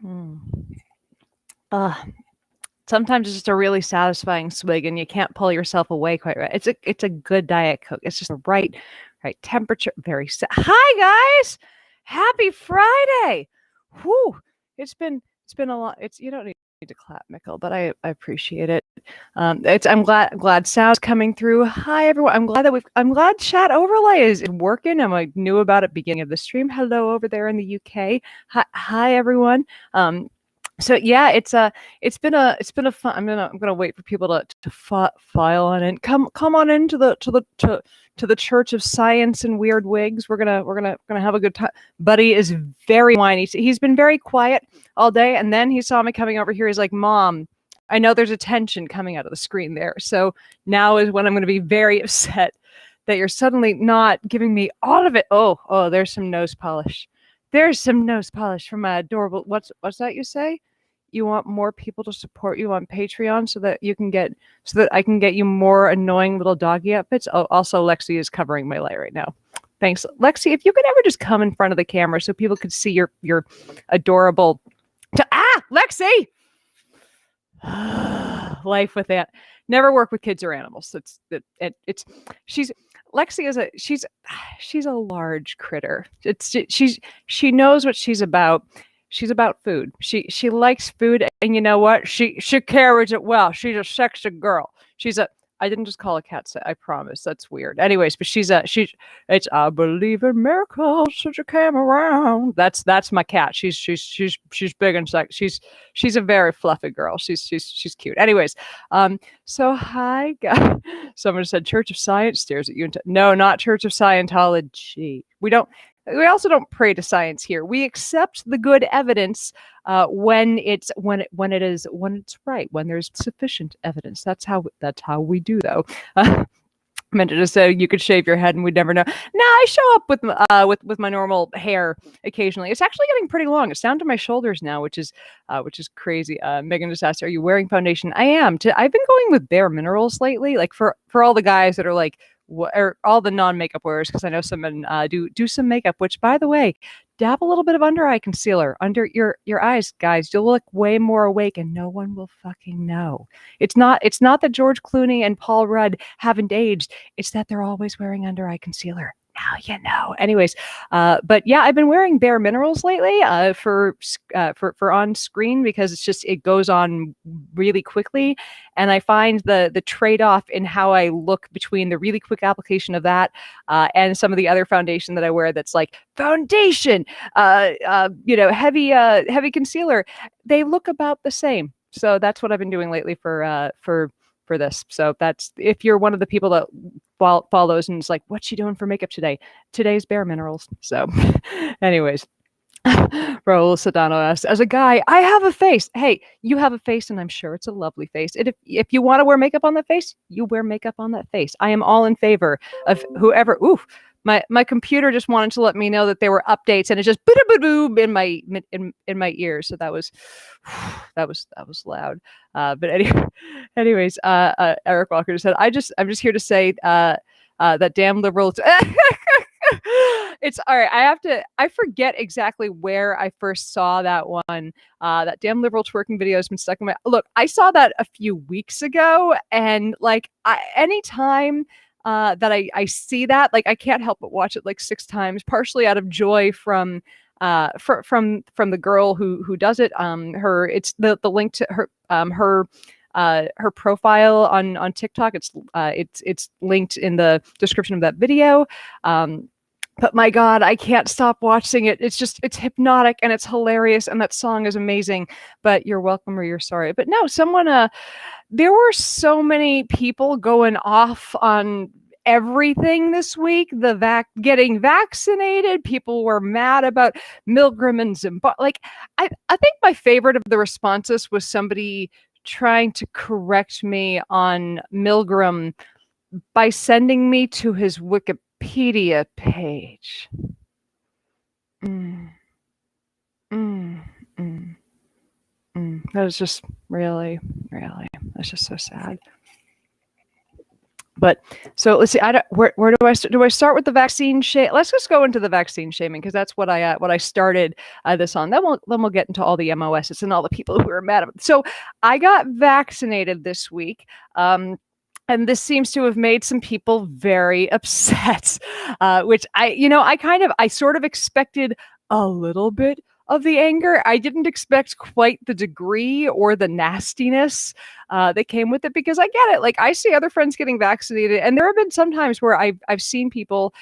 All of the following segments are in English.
Mm. Sometimes it's just a really satisfying swig, and you can't pull yourself away quite right. It's a good Diet Coke. It's just the right temperature. Hi guys, happy Friday. Whew. It's been a lot. You don't need to clap, Mikkel, but I appreciate it. I'm glad sound's coming through. Hi everyone. I'm glad chat overlay is working. I knew about it beginning of the stream. Hello over there in the UK. Hi everyone. So yeah, it's been a fun. I'm gonna wait for people to file on it. Come on into to the Church of Science and Weird Wigs. We're gonna have a good time. Buddy is very whiny. He's been very quiet all day, and then he saw me coming over here. He's like, "Mom, I know there's a tension coming out of the screen there. So now is when I'm gonna be very upset that you're suddenly not giving me all of it." Oh, there's some nose polish. There's some nose polish from my adorable. What's that you say? You want more people to support you on Patreon so that I can get you more annoying little doggy outfits. Oh, also Lexi is covering my light right now. Thanks, Lexi. If you could ever just come in front of the camera so people could see your adorable. Lexi. Life with that. Never work with kids or animals. She's a large critter. She knows what she's about. She's about food. She likes food, and you know what? She carries it well. She's a sexy girl. I didn't just call a cat. I promise. That's weird. Anyways, but it's I believe in miracles since you came around. That's my cat. She's big and sexy. She's a very fluffy girl. She's cute. Anyways, so hi guys. Someone said Church of Science stares at you. No, not Church of Scientology. We also don't pray to science here. We accept the good evidence when it's right, when there's sufficient evidence. That's how we do, though. Meant to just say you could shave your head and we'd never know. No, I show up with my normal hair occasionally. It's actually getting pretty long. It's down to my shoulders now, which is crazy. Megan just asked, "Are you wearing foundation?" I am. I've been going with Bare Minerals lately, like for all the guys that are like. Or all the non-makeup wearers, because I know some men do some makeup, which, by the way, dab a little bit of under eye concealer under your eyes, guys. You'll look way more awake and no one will fucking know. It's not that George Clooney and Paul Rudd haven't aged. It's that they're always wearing under eye concealer. Now you know. Anyways, but yeah, I've been wearing Bare Minerals lately for on screen because it goes on really quickly, and I find the trade-off in how I look between the really quick application of that and some of the other foundation that I wear that's like foundation, heavy concealer. They look about the same. So that's what I've been doing lately for this. So that's if you're one of the people that follows and it's like, what's she doing for makeup today? Today's Bare Minerals. So anyways, Raul Sedano asked, as a guy, I have a face. Hey, you have a face and I'm sure it's a lovely face. And if you want to wear makeup on that face, you wear makeup on that face. I am all in favor of whoever. Oof. My computer just wanted to let me know that there were updates, and it just boom in my ears. So that was loud. But anyways, Eric Walker said, I'm just here to say that damn liberals. It's all right. I forget exactly where I first saw that one. That damn liberal twerking video has been stuck in my. Look, I saw that a few weeks ago, and like anytime that I see that, like I can't help but watch it like 6 times, partially out of joy from the girl who does it. It's the link to her profile on TikTok. It's linked in the description of that video. But my God, I can't stop watching it. It's hypnotic and it's hilarious, and that song is amazing. But you're welcome or you're sorry. But no, there were so many people going off on everything this week. Getting vaccinated. People were mad about Milgram and Zimbardo. Like, I think my favorite of the responses was somebody trying to correct me on Milgram by sending me to his Wikipedia page. That was just really, really, that's just so sad. But so let's see. Where do I start? Do I start with the vaccine shame? Let's just go into the vaccine shaming because that's what I started this on. Then we'll get into all the MOSs and all the people who are mad at it. So I got vaccinated this week. And this seems to have made some people very upset, which I sort of expected a little bit of the anger. I didn't expect quite the degree or the nastiness that came with it, because I get it. Like, I see other friends getting vaccinated, and there have been some times where I've seen people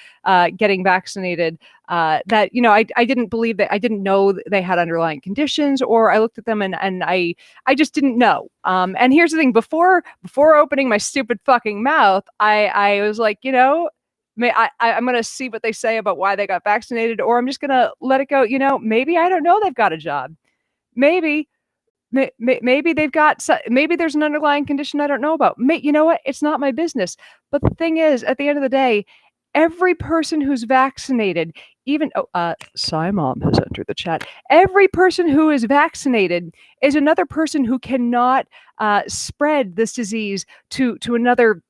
getting vaccinated that I didn't believe that. I didn't know that they had underlying conditions, or I looked at them and I just didn't know. And here's the thing: before opening my stupid fucking mouth, I was like, I'm going to see what they say about why they got vaccinated, or I'm just going to let it go. Maybe I don't know they've got a job. Maybe they've got, maybe there's an underlying condition I don't know about. You know what? It's not my business. But the thing is, at the end of the day, every person who's vaccinated, even Simon has entered the chat. Every person who is vaccinated is another person who cannot spread this disease to another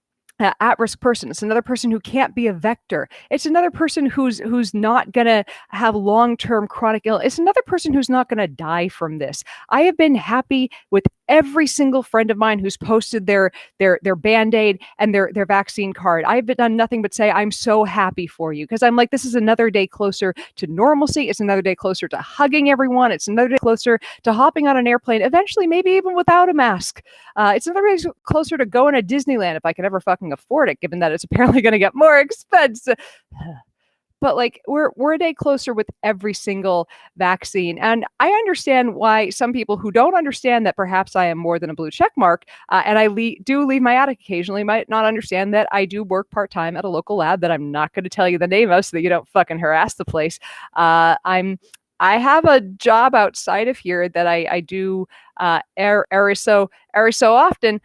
at-risk person. It's another person who can't be a vector. It's another person who's not gonna have long-term chronic illness. It's another person who's not gonna die from this. I have been happy with every single friend of mine who's posted their Band-Aid and their vaccine card. I've done nothing but say, I'm so happy for you, because I'm like, this is another day closer to normalcy. It's another day closer to hugging everyone. It's another day closer to hopping on an airplane, eventually maybe even without a mask. It's another day closer to going to Disneyland if I can ever fucking afford it, given that it's apparently going to get more expensive. But like, we're a day closer with every single vaccine. And I understand why some people who don't understand that perhaps I am more than a blue check mark, and I do leave my attic occasionally, might not understand that I do work part-time at a local lab that I'm not going to tell you the name of so that you don't fucking harass the place. I have a job outside of here that I do every so often.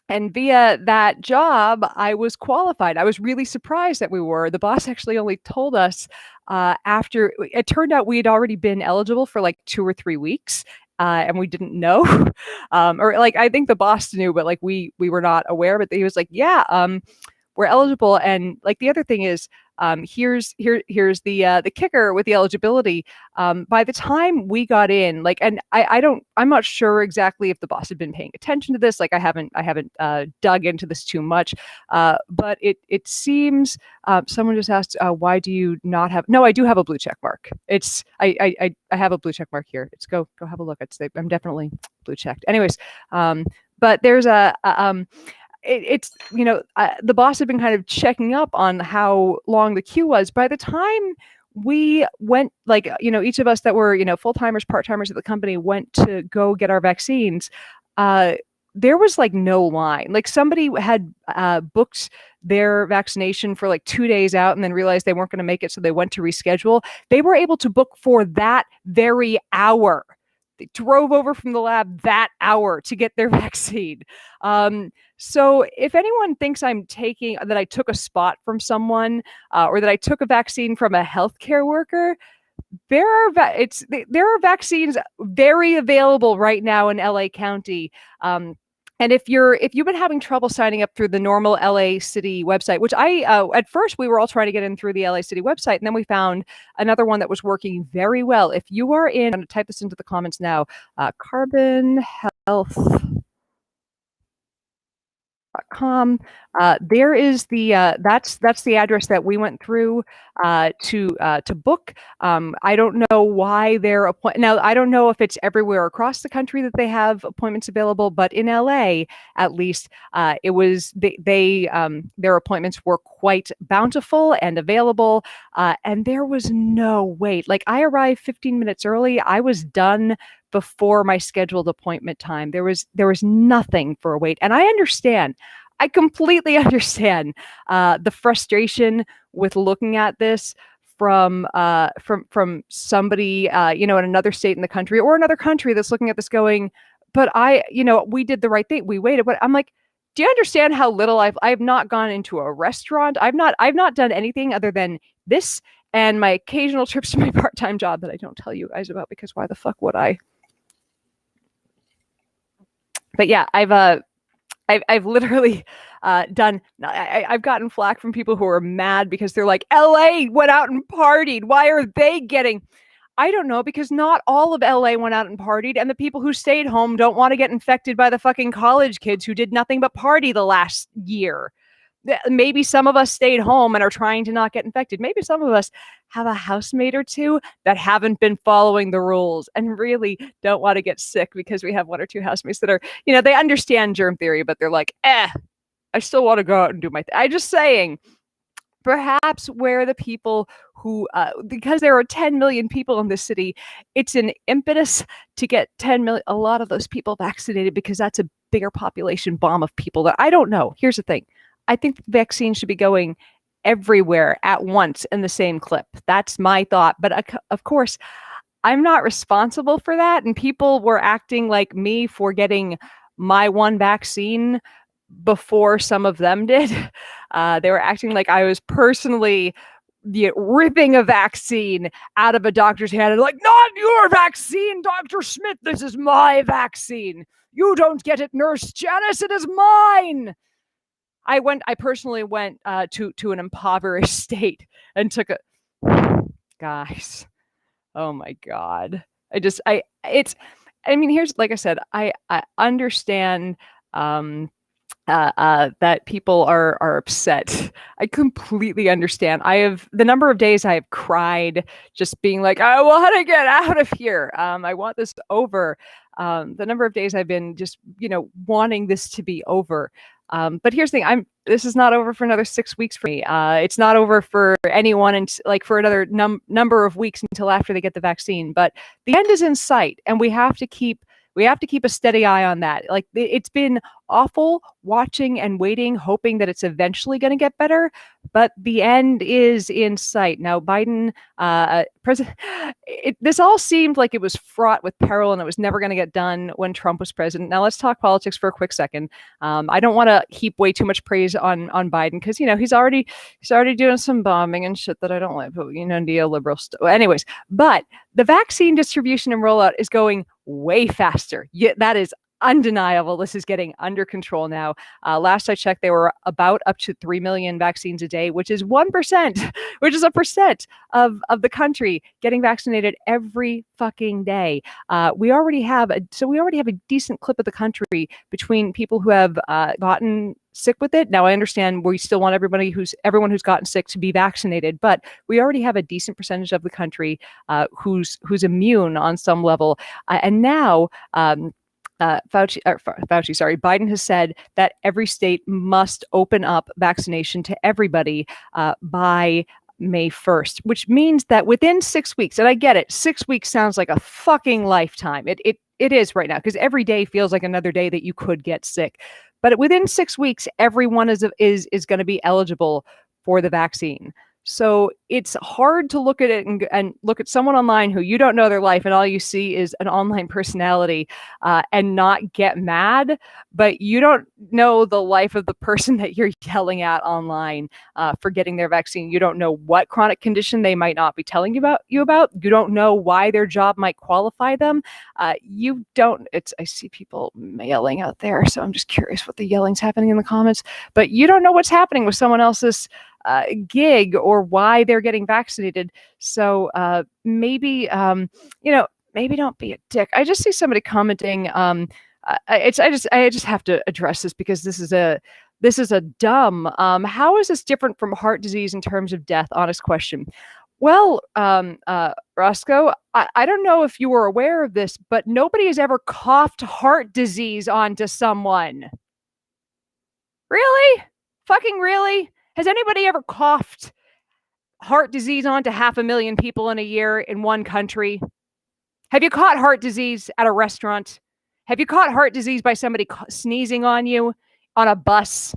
And via that job, I was qualified. I was really surprised that we were. The boss actually only told us after it turned out we had already been eligible for like 2 or 3 weeks. And we didn't know, or like, I think the boss knew, but like we were not aware. But he was like, "Yeah, we're eligible." And like, the other thing is, here's the kicker with the eligibility. By the time we got in, like, and I'm not sure exactly if the boss had been paying attention to this. Like, I haven't dug into this too much, but it seems someone just asked, why do you not have? No, I do have a blue check mark. It's I have a blue check mark here. It's go have a look. I'm definitely blue checked. Anyways, but there's it's the boss had been kind of checking up on how long the queue was. By the time we went, like, each of us that were, full-timers, part-timers at the company went to go get our vaccines, there was like no line. Like, somebody had booked their vaccination for like 2 days out and then realized they weren't going to make it, so they went to reschedule. They were able to book for that very hour. They drove over from the lab that hour to get their vaccine. So if anyone thinks that I took a spot from someone, or that I took a vaccine from a healthcare worker, there are vaccines very available right now in LA County. And if you've been having trouble signing up through the normal LA City website, which at first we were all trying to get in through the LA City website, and then we found another one that was working very well. If you are in, I'm going to type this into the comments now, Carbon Health. There is that's the address that we went through to book. I don't know why they're now. I don't know if it's everywhere across the country that they have appointments available, but in LA, at least, it was their appointments were quite bountiful and available, and there was no wait. Like, I arrived 15 minutes early. I was done before my scheduled appointment time. There was nothing for a wait. And I completely understand the frustration with looking at this from somebody, in another state in the country or another country that's looking at this going, but we did the right thing. We waited. But I'm like, do you understand how little I've not gone into a restaurant? I've not done anything other than this and my occasional trips to my part-time job that I don't tell you guys about, because why the fuck would I? But yeah, I've literally I've gotten flack from people who are mad because they're like, LA went out and partied. Why are they getting? I don't know, because not all of LA went out and partied, and the people who stayed home don't want to get infected by the fucking college kids who did nothing but party the last year. Maybe some of us stayed home and are trying to not get infected. Maybe some of us have a housemate or two that haven't been following the rules and really don't want to get sick because we have one or two housemates that are, they understand germ theory, but they're like, I still want to go out and do my thing. I'm just saying, perhaps where the people who, because there are 10 million people in this city, it's an impetus to get 10 million, a lot of those people vaccinated, because that's a bigger population bomb of people that I don't know. Here's the thing. I think the vaccine should be going everywhere at once in the same clip. That's my thought. But of course, I'm not responsible for that. And people were acting like me for getting my one vaccine before some of them did. They were acting like I was personally ripping a vaccine out of a doctor's hand and like, not your vaccine, Dr. Smith. This is my vaccine. You don't get it, Nurse Janice. It is mine. I personally went to an impoverished state and took guys. Oh my God. Here's, like I said, I understand that people are upset. I completely understand. The number of days I have cried just being like, I want to get out of here. I want this over. The number of days I've been just, wanting this to be over. But here's the thing, this is not over for another 6 weeks for me. It's not over for anyone, and for another number of weeks until after they get the vaccine. But the end is in sight, and we have to keep a steady eye on that. Like, it's been awful watching and waiting, hoping that it's eventually going to get better, but the end is in sight. Now, Biden, this all seemed like it was fraught with peril and it was never going to get done when Trump was president. Now, let's talk politics for a quick second. I don't want to heap way too much praise on Biden because, he's already doing some bombing and shit that I don't like, but, neoliberal stuff. Anyways, but the vaccine distribution and rollout is going way faster. Yeah, that is undeniable. This is getting under control now. Last I checked, they were about up to 3 million vaccines a day, which is 1%, which is a percent of the country getting vaccinated every fucking day. We already have a decent clip of the country between people who have gotten sick with it. Now, I understand we still want everyone who's gotten sick to be vaccinated, but we already have a decent percentage of the country who's immune on some level. And now, Biden has said that every state must open up vaccination to everybody by May 1st, which means that within 6 weeks, and I get it, 6 weeks sounds like a fucking lifetime. It is right now, because every day feels like another day that you could get sick. But within 6 weeks, everyone is going to be eligible for the vaccine. So it's hard to look at it and look at someone online who you don't know their life, and all you see is an online personality and not get mad, but you don't know the life of the person that you're yelling at online for getting their vaccine. You don't know what chronic condition they might not be telling you about. You don't know why their job might qualify them. I see people yelling out there, so I'm just curious what the yelling's happening in the comments, but you don't know what's happening with someone else's gig or why they're getting vaccinated. So maybe don't be a dick. I just see somebody commenting. I just have to address this because this is a dumb. How is this different from heart disease in terms of death? Honest question. Well, Roscoe, I don't know if you were aware of this, but nobody has ever coughed heart disease onto someone. Really? Fucking really? Has anybody ever coughed heart disease onto 500,000 people in a year in one country? Have you caught heart disease at a restaurant? Have you caught heart disease by somebody sneezing on you on a bus?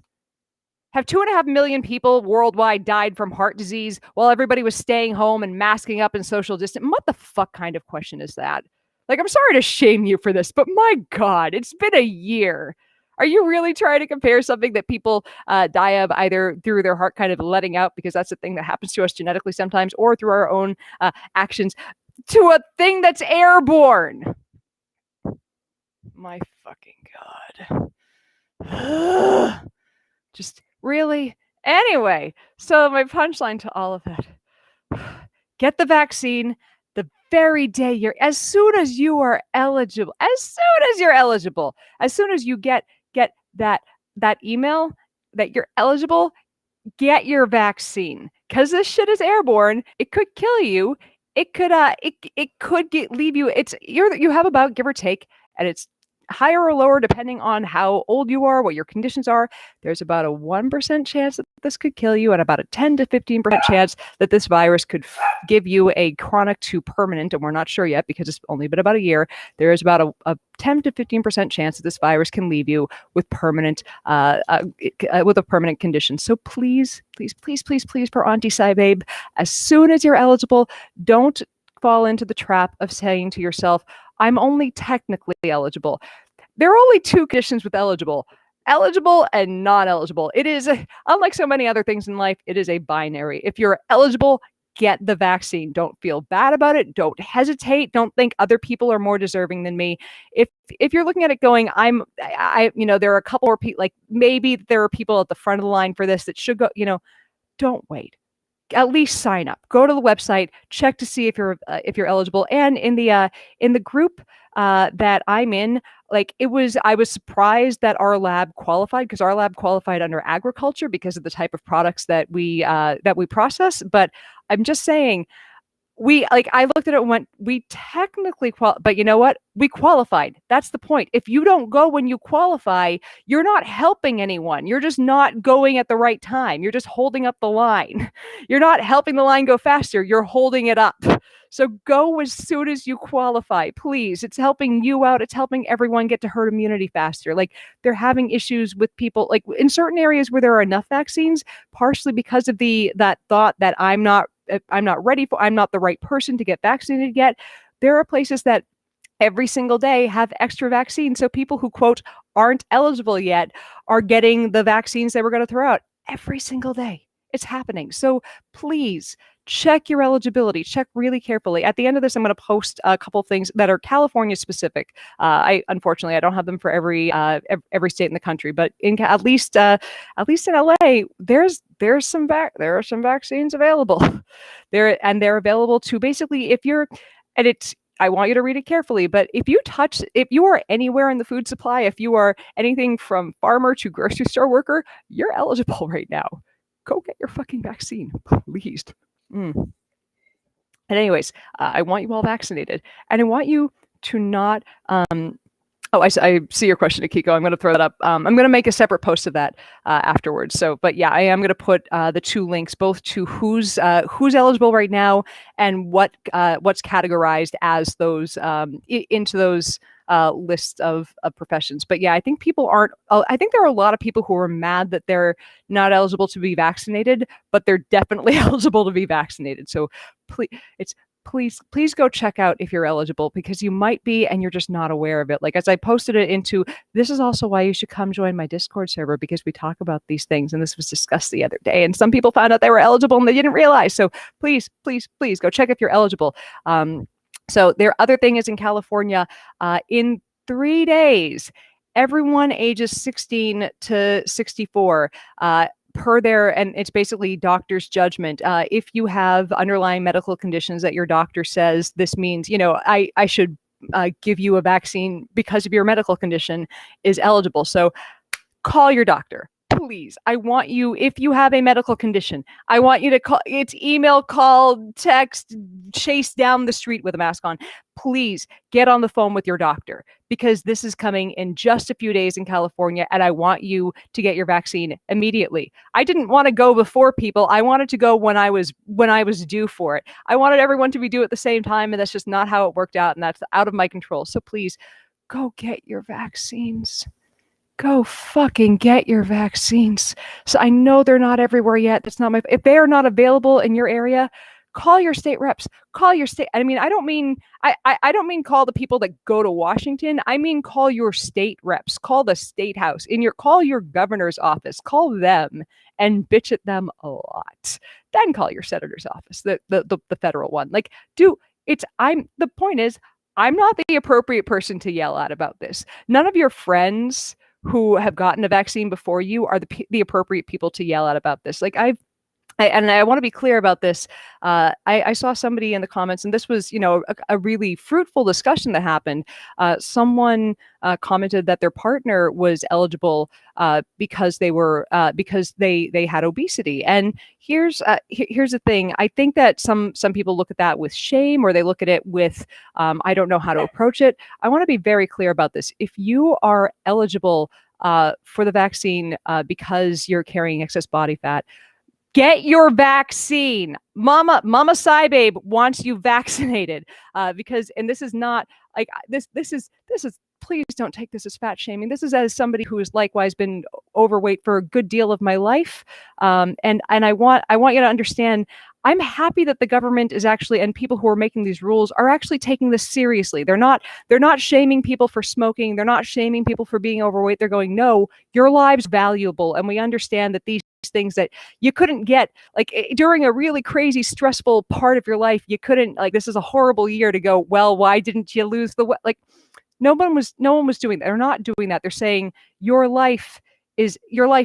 Have 2.5 million people worldwide died from heart disease while everybody was staying home and masking up and social distancing? What the fuck kind of question is that? Like, I'm sorry to shame you for this, but my God, it's been a year. Are you really trying to compare something that people die of either through their heart kind of letting out, because that's a thing that happens to us genetically sometimes, or through our own actions, to a thing that's airborne? My fucking God. Just really? Anyway, so my punchline to all of that, get the vaccine the very day as soon as you are eligible, as soon as you get that email that you're eligible, get your vaccine, because this shit is airborne. It could kill you. It could leave you. You have about, give or take, and it's higher or lower depending on how old you are, what your conditions are. There's about a 1% chance that this could kill you, and about a 10 to 15% chance that this virus could give you a chronic to permanent, and we're not sure yet because it's only been about a year. There is about a 10 to 15% chance that this virus can leave you with with a permanent condition. So please, for Auntie Cybabe, as soon as you're eligible, don't fall into the trap of saying to yourself, I'm only technically eligible. There are only two conditions with eligible and not eligible. It is, unlike so many other things in life, it is a binary. If you're eligible, get the vaccine. Don't feel bad about it. Don't hesitate. Don't think other people are more deserving than me. If you're looking at it going, there are a couple more people, like maybe there are people at the front of the line for this that should go, don't wait. At least sign up. Go to the website, check to see if you're eligible. And in the group that I'm in, I was surprised that our lab qualified, because our lab qualified under agriculture because of the type of products that we process. But I'm just saying, I looked at it and went, we technically but you know what? We qualified. That's the point. If you don't go when you qualify, you're not helping anyone. You're just not going at the right time. You're just holding up the line. You're not helping the line go faster. You're holding it up. So go as soon as you qualify, please. It's helping you out. It's helping everyone get to herd immunity faster. They're having issues with people, in certain areas where there are enough vaccines, partially because of that thought that I'm not ready I'm not the right person to get vaccinated yet. There are places that every single day have extra vaccines. So people who, quote, aren't eligible yet are getting the vaccines they were going to throw out every single day. It's happening. So please check your eligibility. Check really carefully. At the end of this, I'm going to post a couple of things that are California specific. Unfortunately, I don't have them for every state in the country, but at least in LA, there are some vaccines available. They're available to basically, I want you to read it carefully, but if you are anywhere in the food supply, if you are anything from farmer to grocery store worker, you're eligible right now. Go get your fucking vaccine, please. And anyways, I want you all vaccinated, and I want you to not. I see your question, Akiko. I'm going to throw that up. I'm going to make a separate post of that afterwards. So, but yeah, I am going to put the two links, both to who's eligible right now and what's categorized as those into those lists of professions. But yeah, I think people aren't. I think there are a lot of people who are mad that they're not eligible to be vaccinated, but they're definitely eligible to be vaccinated. So please go check out if you're eligible, because you might be and you're just not aware of it. As I posted it into, this is also why you should come join my Discord server, because we talk about these things, and this was discussed the other day, and some people found out they were eligible and they didn't realize. So please go check if you're eligible. So their other thing is, in California, in 3 days, everyone ages 16 to 64, per their, and it's basically doctor's judgment. If you have underlying medical conditions that your doctor says this means, I should give you a vaccine because of your medical condition, is eligible. So call your doctor. Please, I want you, if you have a medical condition, I want you to call. It's email, call, text, chase down the street with a mask on. Please get on the phone with your doctor, because this is coming in just a few days in California, and I want you to get your vaccine immediately. I didn't want to go before people. I wanted to go when I was due for it. I wanted everyone to be due at the same time, and that's just not how it worked out, and that's out of my control. So please, go get your vaccines. Go fucking get your vaccines. So I know they're not everywhere yet. That's not if they are not available in your area, call your state reps. Call your state. I mean, I don't mean call the people that go to Washington. I mean call your state reps. Call the state house. Call your governor's office. Call them and bitch at them a lot. Then call your senator's office, the federal one. The point is, I'm not the appropriate person to yell at about this. None of your friends who have gotten a vaccine before you are the appropriate people to yell at about this. Like I want to be clear about this. I saw somebody in the comments, and this was, a really fruitful discussion that happened. Someone commented that their partner was eligible because they had obesity. And here's the thing. I think that some people look at that with shame, or they look at it with I don't know how to approach it. I want to be very clear about this. If you are eligible for the vaccine because you're carrying excess body fat, get your vaccine. Mama Cybabe wants you vaccinated because, and this is not like this is, please don't take this as fat shaming. This is as somebody who has likewise been overweight for a good deal of my life. And I want you to understand, I'm happy that the government is actually, and people who are making these rules are actually taking this seriously. They're not shaming people for smoking. They're not shaming people for being overweight. They're going, no, your live's valuable. And we understand that these things that you couldn't get like during a really crazy stressful part of your life, you couldn't, like, this is a horrible year to go, well, why didn't you lose the, like, no one was doing that. They're not doing that. They're saying your life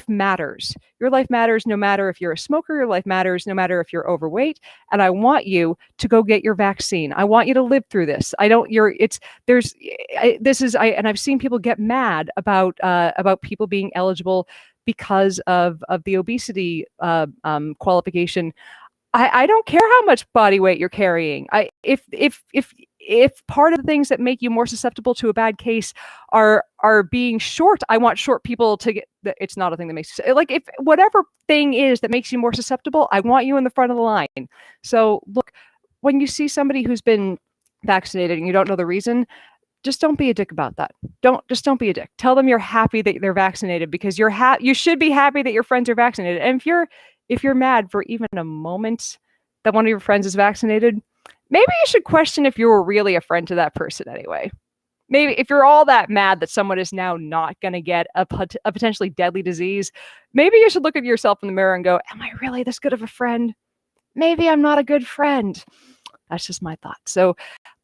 matters. Your life matters no matter if you're a smoker. Your life matters no matter if you're overweight. And I want you to go get your vaccine. I want you to live through this. And I've seen people get mad about people being eligible because of the obesity qualification. I don't care how much body weight you're carrying. If part of the things that make you more susceptible to a bad case are being short, I want short people to get. It's not a thing that makes you, like, if whatever thing is that makes you more susceptible, I want you in the front of the line. So look, when you see somebody who's been vaccinated and you don't know the reason, just don't be a dick about that. Don't be a dick. Tell them you're happy that they're vaccinated, because you should be happy that your friends are vaccinated. And if you're mad for even a moment that one of your friends is vaccinated, maybe you should question if you were really a friend to that person anyway. Maybe if you're all that mad that someone is now not going to get a potentially deadly disease, maybe you should look at yourself in the mirror and go, am I really this good of a friend? Maybe I'm not a good friend. That's just my thought. So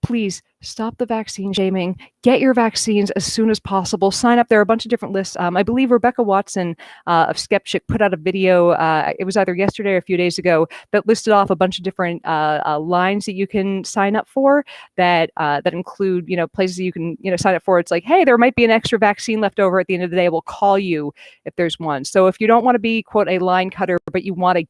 please stop the vaccine shaming. Get your vaccines as soon as possible. Sign up. There are a bunch of different lists. I believe Rebecca Watson of Skeptic put out a video. It was either yesterday or a few days ago that listed off a bunch of different lines that you can sign up for that include, places that you can, sign up for. It's like, hey, there might be an extra vaccine left over at the end of the day. We'll call you if there's one. So if you don't want to be, quote, a line cutter, but you want to,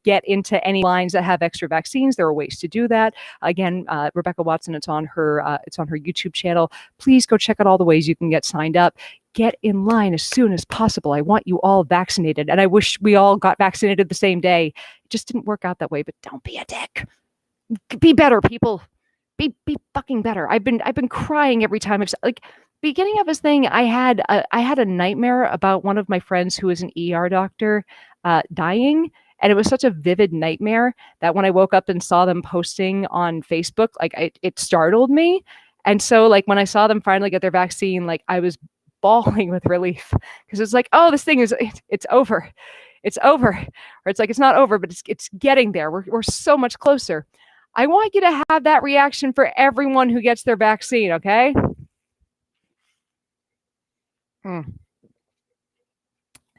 get into any lines that have extra vaccines, there are ways to do that. Again, Rebecca Watson, it's on her YouTube channel. Please go check out all the ways you can get signed up. Get in line as soon as possible. I want you all vaccinated, and I wish we all got vaccinated the same day. It just didn't work out that way. But don't be a dick. Be better, people. Be fucking better. I've been crying every time beginning of this thing. I had a nightmare about one of my friends who is an ER doctor dying. And it was such a vivid nightmare that when I woke up and saw them posting on Facebook, it startled me. And so, when I saw them finally get their vaccine, I was bawling with relief, because it's like, oh, this thing it's over. It's over. Or it's like, it's not over, but it's getting there. We're so much closer. I want you to have that reaction for everyone who gets their vaccine, okay?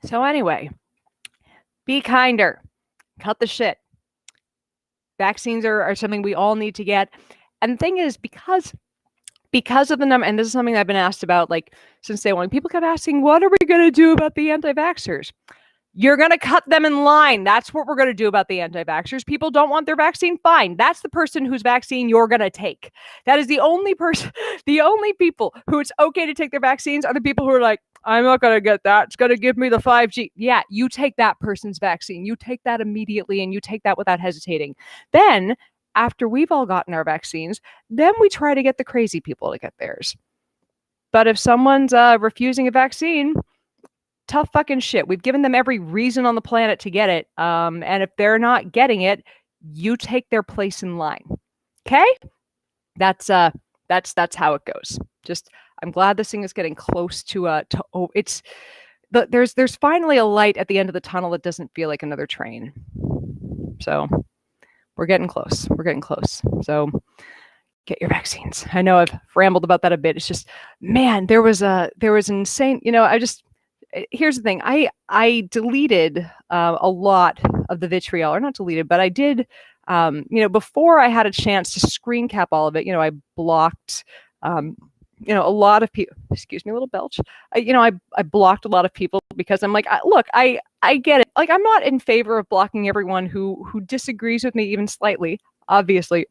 So anyway, be kinder. Cut the shit. Vaccines are something we all need to get. And the thing is, because of the number, and this is something I've been asked about since day one, people kept asking, what are we going to do about the anti-vaxxers? You're going to cut them in line. That's what we're going to do about the anti-vaxxers. People don't want their vaccine. Fine. That's the person whose vaccine you're going to take. That is the only people who it's okay to take their vaccines are the people who are like, I'm not going to get that. It's going to give me the 5G. Yeah, you take that person's vaccine. You take that immediately, and you take that without hesitating. Then, after we've all gotten our vaccines, then we try to get the crazy people to get theirs. But if someone's refusing a vaccine, tough fucking shit. We've given them every reason on the planet to get it. And if they're not getting it, you take their place in line. Okay? That's how it goes. Just, I'm glad this thing is getting close to there's finally a light at the end of the tunnel that doesn't feel like another train. So we're getting close. So get your vaccines. I know I've rambled about that a bit. It's just, man, there was an insane, here's the thing. I deleted a lot of the vitriol, or not deleted, but I did. Before I had a chance to screen cap all of it, I blocked. A lot of people. Excuse me, a little belch. I blocked a lot of people because I'm like, look, I get it. Like, I'm not in favor of blocking everyone who disagrees with me even slightly. Obviously,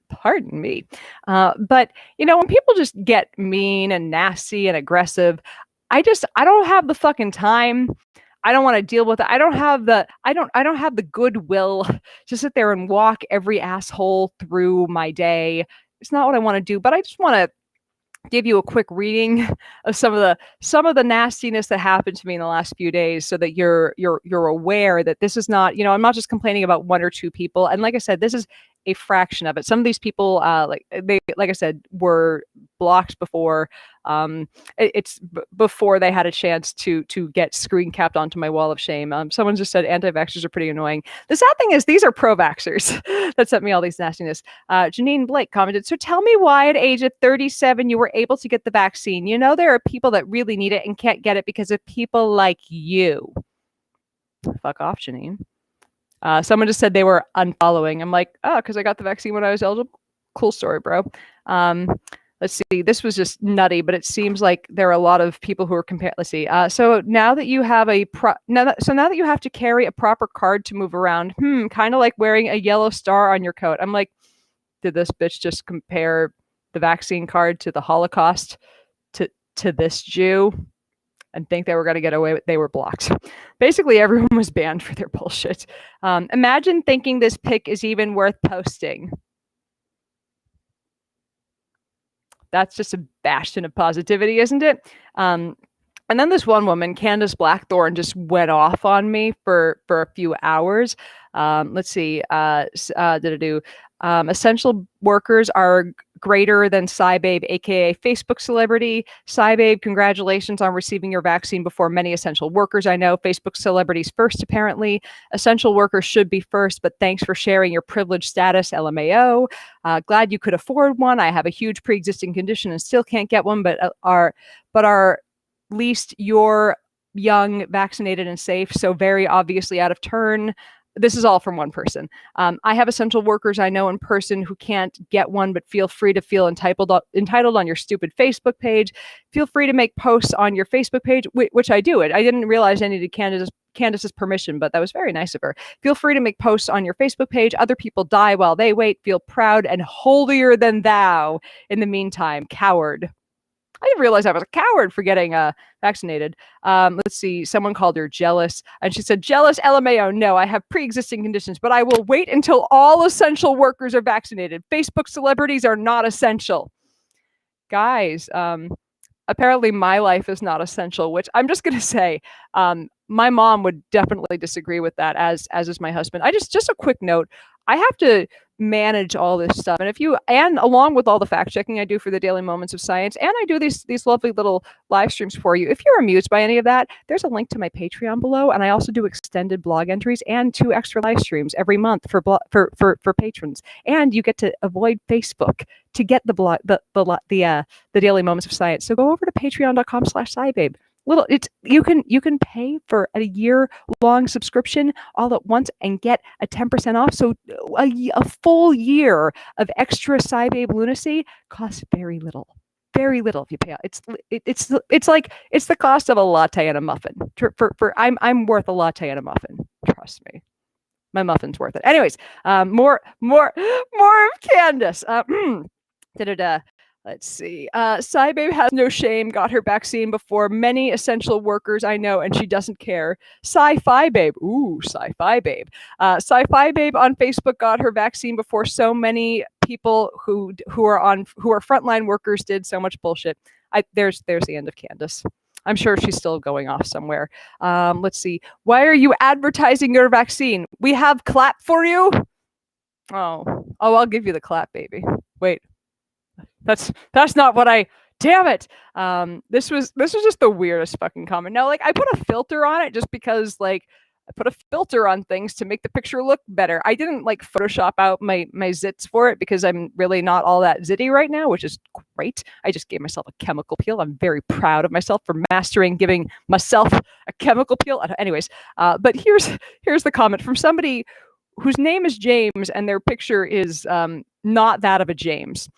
pardon me. But when people just get mean and nasty and aggressive, I don't have the fucking time. I don't want to deal with it. I don't have the goodwill to sit there and walk every asshole through my day. It's not what I want to do, but I just want to give you a quick reading of some of the nastiness that happened to me in the last few days, so that you're aware that this is not, I'm not just complaining about one or two people. And like I said, this is a fraction of it. Some of these people, like I said, were blocked before. It's before they had a chance to get screen capped onto my wall of shame. Someone just said anti-vaxxers are pretty annoying. The sad thing is, these are pro-vaxxers that sent me all these nastiness. Janine Blake commented, so tell me why at age of 37 you were able to get the vaccine. There are people that really need it and can't get it because of people like you. Fuck off, Janine. Someone just said they were unfollowing. I'm like, oh, because I got the vaccine when I was eligible. Cool story, bro. Let's see. This was just nutty, but it seems like there are a lot of people who are comparing. Let's see. So now that you have now that you have to carry a proper card to move around, kind of like wearing a yellow star on your coat. I'm like, did this bitch just compare the vaccine card to the Holocaust to this Jew? And think they were going to get away with, they were blocked. Basically, everyone was banned for their bullshit. Imagine thinking this pic is even worth posting. That's just a bastion of positivity, isn't it? And then this one woman, Candace Blackthorne, just went off on me for a few hours. Let's see. Essential workers are greater than Cybabe, aka Facebook celebrity. Cybabe, congratulations on receiving your vaccine before many essential workers I know. Facebook celebrities first, apparently. Essential workers should be first, but thanks for sharing your privileged status, LMAO. Glad you could afford one. I have a huge pre-existing condition and still can't get one, but are at least you're young, vaccinated, and safe. So very obviously out of turn. This is all from one person. I have essential workers I know in person who can't get one, but feel free to feel entitled on your stupid Facebook page. Feel free to make posts on your Facebook page, which I do. I didn't realize I needed Candace's permission, but that was very nice of her. Feel free to make posts on your Facebook page. Other people die while they wait. Feel proud and holier than thou. In the meantime, coward. I didn't realize I was a coward for getting vaccinated. Let's see. Someone called her jealous. And she said, jealous LMAO. No, I have pre-existing conditions, but I will wait until all essential workers are vaccinated. Facebook celebrities are not essential. Guys, apparently my life is not essential, which I'm just going to say, my mom would definitely disagree with that, as is my husband. Just a quick note. I have to manage all this stuff. And along with all the fact checking I do for the Daily Moments of Science, and I do these lovely little live streams for you. If you're amused by any of that, there's a link to my Patreon below. And I also do extended blog entries and 2 extra live streams every month for patrons. And you get to avoid Facebook to get the Daily Moments of Science. So go over to patreon.com/SciBabe. You can pay for a year-long subscription all at once and get a 10% off. So a full year of extra Cybabe lunacy costs very little. Very little if you pay out. It's the cost of a latte and a muffin. I'm worth a latte and a muffin. Trust me. My muffin's worth it. Anyways, more of Candace. Let's see. Cybabe has no shame, got her vaccine before many essential workers I know, and she doesn't care. Sci-Fi Babe. Ooh, Sci-Fi Babe. Sci-Fi Babe on Facebook got her vaccine before so many people who are frontline workers did. So much bullshit. There's the end of Candace. I'm sure she's still going off somewhere. Let's see. Why are you advertising your vaccine? We have clap for you. Oh, I'll give you the clap, baby. Wait. That's not what I. Damn it. This was just the weirdest fucking comment. Now, I put a filter on it just because I put a filter on things to make the picture look better. I didn't like Photoshop out my zits for it because I'm really not all that zitty right now, which is great. I just gave myself a chemical peel. I'm very proud of myself for mastering giving myself a chemical peel. Anyways, but here's the comment from somebody whose name is James and their picture is not that of a James.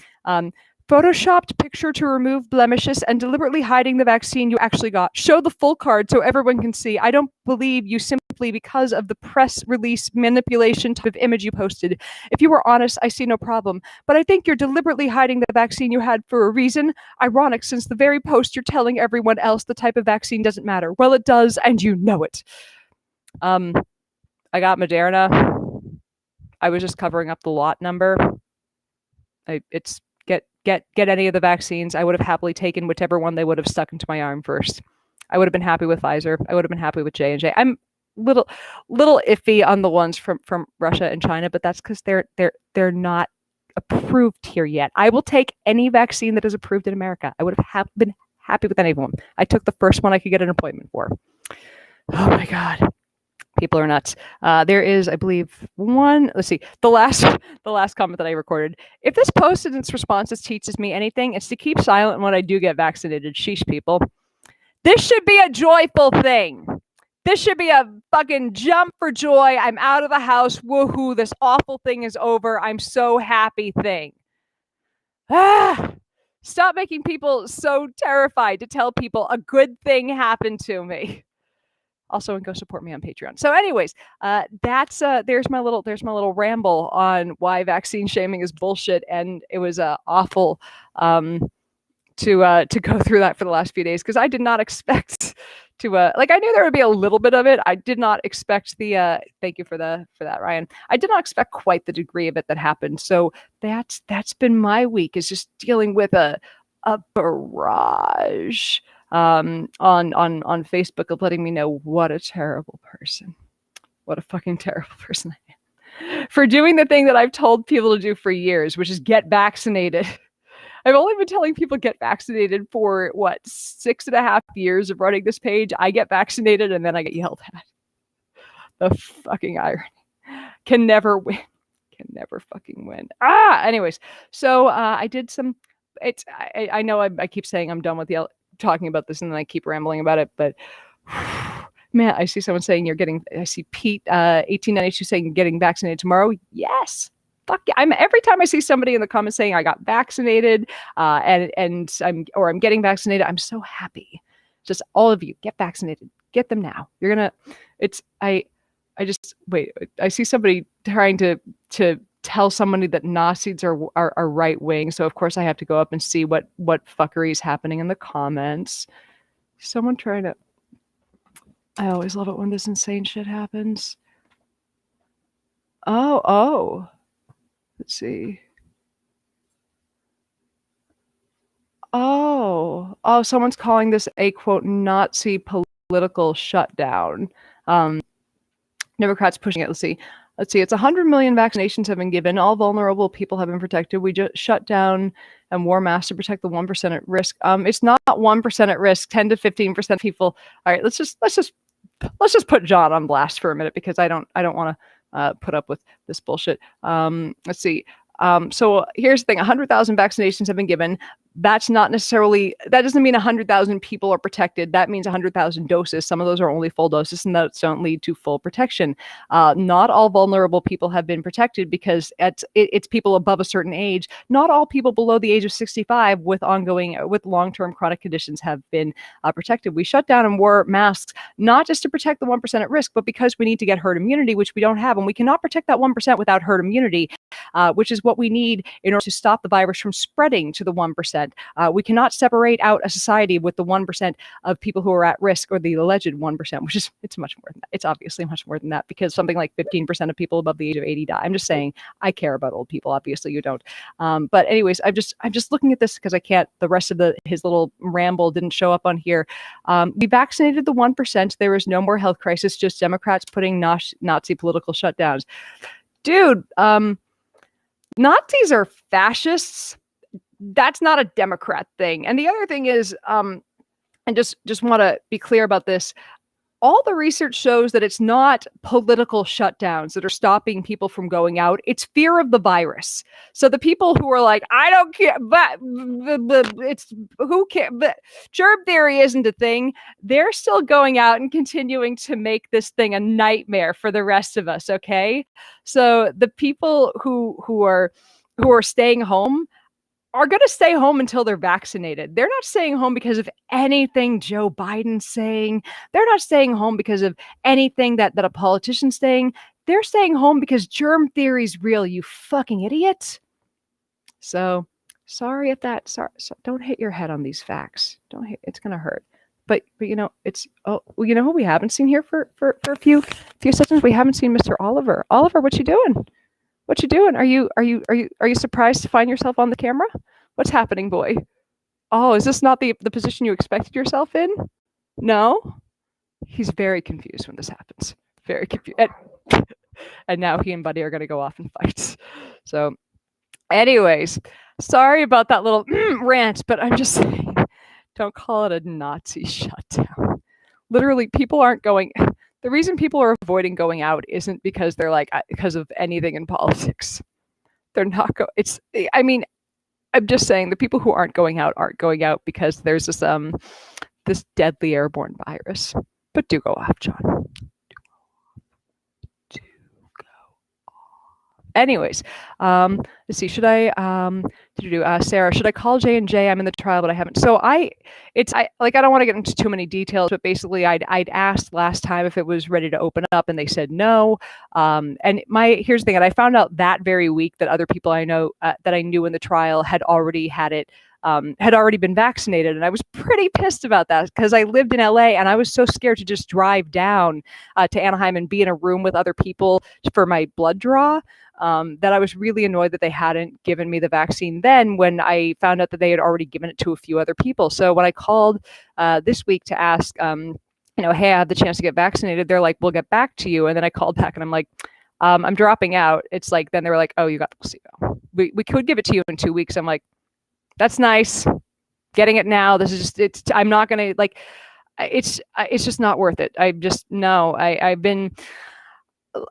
Photoshopped picture to remove blemishes and deliberately hiding the vaccine you actually got. Show the full card so everyone can see. I don't believe you simply because of the press release manipulation type of image you posted. If you were honest, I see no problem. But I think you're deliberately hiding the vaccine you had for a reason. Ironic, since the very post you're telling everyone else the type of vaccine doesn't matter. Well, it does, and you know it. I got Moderna. I was just covering up the lot number. It's get any of the vaccines. I would have happily taken whichever one they would have stuck into my arm first. I would have been happy with Pfizer. I would have been happy with J&J. I'm little iffy on the ones from Russia and China, but that's because they're not approved here yet. I will take any vaccine that is approved in America. I would have been happy with any of them. I took the first one I could get an appointment for. Oh my God. People are nuts. There is, I believe, one. Let's see. The last comment that I recorded. If this post and its responses teaches me anything, it's to keep silent when I do get vaccinated. Sheesh, people. This should be a joyful thing. This should be a fucking jump for joy. I'm out of the house. Woohoo! This awful thing is over. I'm so happy thing. Stop making people so terrified to tell people a good thing happened to me. Also, and go support me on Patreon. So, anyways, that's there's my little ramble on why vaccine shaming is bullshit, and it was awful to go through that for the last few days because I did not expect to like I knew there would be a little bit of it. I did not expect the thank you for that, Ryan. I did not expect quite the degree of it that happened. So that's been my week, is just dealing with a barrage on Facebook of letting me know what a terrible person, what a fucking terrible person I am for doing the thing that I've told people to do for years, which is get vaccinated. I've only been telling people get vaccinated for 6.5 years of running this page. I get vaccinated and then I get yelled at. The fucking irony. Can never win. Can never fucking win. Anyways, so I did some. I know I keep saying I'm done with talking about this and then I keep rambling about it, but man, I see someone saying I see Pete 1892 saying getting vaccinated tomorrow. Yes. Fuck yeah. Every time I see somebody in the comments saying I got vaccinated and I'm getting vaccinated, I'm so happy. Just all of you get vaccinated. Get them now. You're gonna. I just wait. I see somebody trying to tell somebody that Nazis are right wing. So of course I have to go up and see what fuckery is happening in the comments. Someone trying to. I always love it when this insane shit happens. Oh. Let's see. Oh, someone's calling this a quote Nazi political shutdown. Democrats pushing it. Let's see. It's 100 million vaccinations have been given. All vulnerable people have been protected. We just shut down and wore masks to protect the 1% at risk. It's not 1% at risk. 10 to 15% people. All right, let's just put John on blast for a minute because I don't want to put up with this bullshit. Let's see. So here's the thing: 100,000 vaccinations have been given. That doesn't mean 100,000 people are protected. That means 100,000 doses. Some of those are only full doses and those don't lead to full protection. Not all vulnerable people have been protected because it's people above a certain age. Not all people below the age of 65 with long-term chronic conditions have been protected. We shut down and wore masks, not just to protect the 1% at risk, but because we need to get herd immunity, which we don't have. And we cannot protect that 1% without herd immunity, which is what we need in order to stop the virus from spreading to the 1%. We cannot separate out a society with the 1% of people who are at risk, or the alleged 1%, which is, it's much more than that. It's obviously much more than that because something like 15% of people above the age of 80 die. I'm just saying, I care about old people. Obviously you don't. But anyways, I'm just looking at this because I can't, the rest of his little ramble didn't show up on here. We vaccinated the 1%. There is no more health crisis, just Democrats putting Nazi political shutdowns. Dude, Nazis are fascists. That's not a Democrat thing. And the other thing is, and just want to be clear about this, all the research shows that it's not political shutdowns that are stopping people from going out. It's fear of the virus. So the people who are like, I don't care, but it's who cares, but germ theory isn't a thing. They're still going out and continuing to make this thing a nightmare for the rest of us. Okay. So the people who are staying home are going to stay home until they're vaccinated. They're not staying home because of anything Joe Biden's saying. They're not staying home because of anything that a politician's saying. They're staying home because germ theory's real, you fucking idiot. So sorry if that, sorry, don't hit your head on these facts. Don't hit, it's going to hurt. But you know, it's, oh, well, you know who we haven't seen here for a few seconds? We haven't seen Mr. Oliver. Oliver, what you doing? What you doing? Are you surprised to find yourself on the camera? What's happening, boy? Oh, is this not the position you expected yourself in? No? He's very confused when this happens. Very confused. And now he and Buddy are going to go off and fight. So anyways, sorry about that little rant, but I'm just saying, don't call it a Nazi shutdown. Literally, people aren't going... The reason people are avoiding going out isn't because they're like, because of anything in politics. They're not it's, I mean, I'm just saying the people who aren't going out because there's this deadly airborne virus. But do go off, John. Do go off. Anyways, let's see. Should I, Sarah, should I call J&J? I'm in the trial, but I haven't. So I don't want to get into too many details, but basically I'd asked last time if it was ready to open up and they said no. And here's the thing, and I found out that very week that other people I know that I knew in the trial had already had it, had already been vaccinated. And I was pretty pissed about that because I lived in LA and I was so scared to just drive down to Anaheim and be in a room with other people for my blood draw. That I was really annoyed that they hadn't given me the vaccine then when I found out that they had already given it to a few other people. So when I called this week to ask, hey, I have the chance to get vaccinated, they're like, we'll get back to you. And then I called back and I'm like, I'm dropping out. It's like, then they were like, oh, you got the placebo. We could give it to you in 2 weeks. I'm like, that's nice. Getting it now. This is just, I'm not going to it's just not worth it. I've been,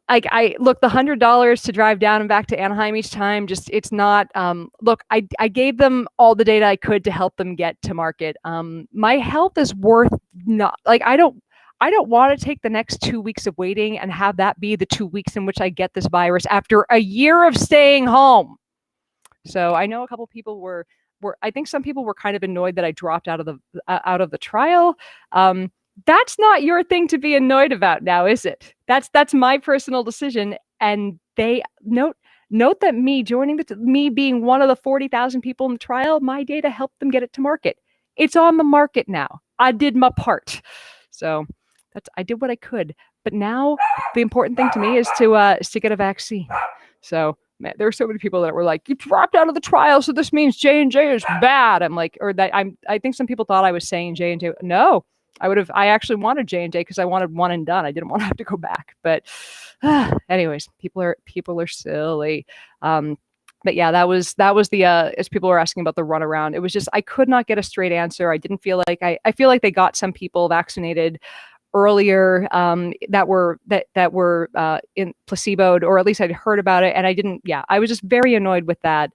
I look, the $100 to drive down and back to Anaheim each time, just, it's not, look, I gave them all the data I could to help them get to market. My health is worth not, I don't want to take the next 2 weeks of waiting and have that be the 2 weeks in which I get this virus after a year of staying home. So I know a couple people were, I think some people were kind of annoyed that I dropped out of the trial. That's not your thing to be annoyed about now, is it? That's my personal decision. And they note that me being one of the 40,000 people in the trial, my data helped them get it to market. It's on the market now. I did my part. So I did what I could. But now the important thing to me is to get a vaccine. So man, there were so many people that were like, you dropped out of the trial, so this means J&J is bad. I'm like, or that I think some people thought I was saying J&J. No, I actually wanted J&J because I wanted one and done. I didn't want to have to go back. But anyways, people are silly. But yeah, that was the as people were asking about the runaround, it was just, I could not get a straight answer. I didn't feel like I feel like they got some people vaccinated earlier that were in placeboed, or at least I'd heard about it, and I was just very annoyed with that.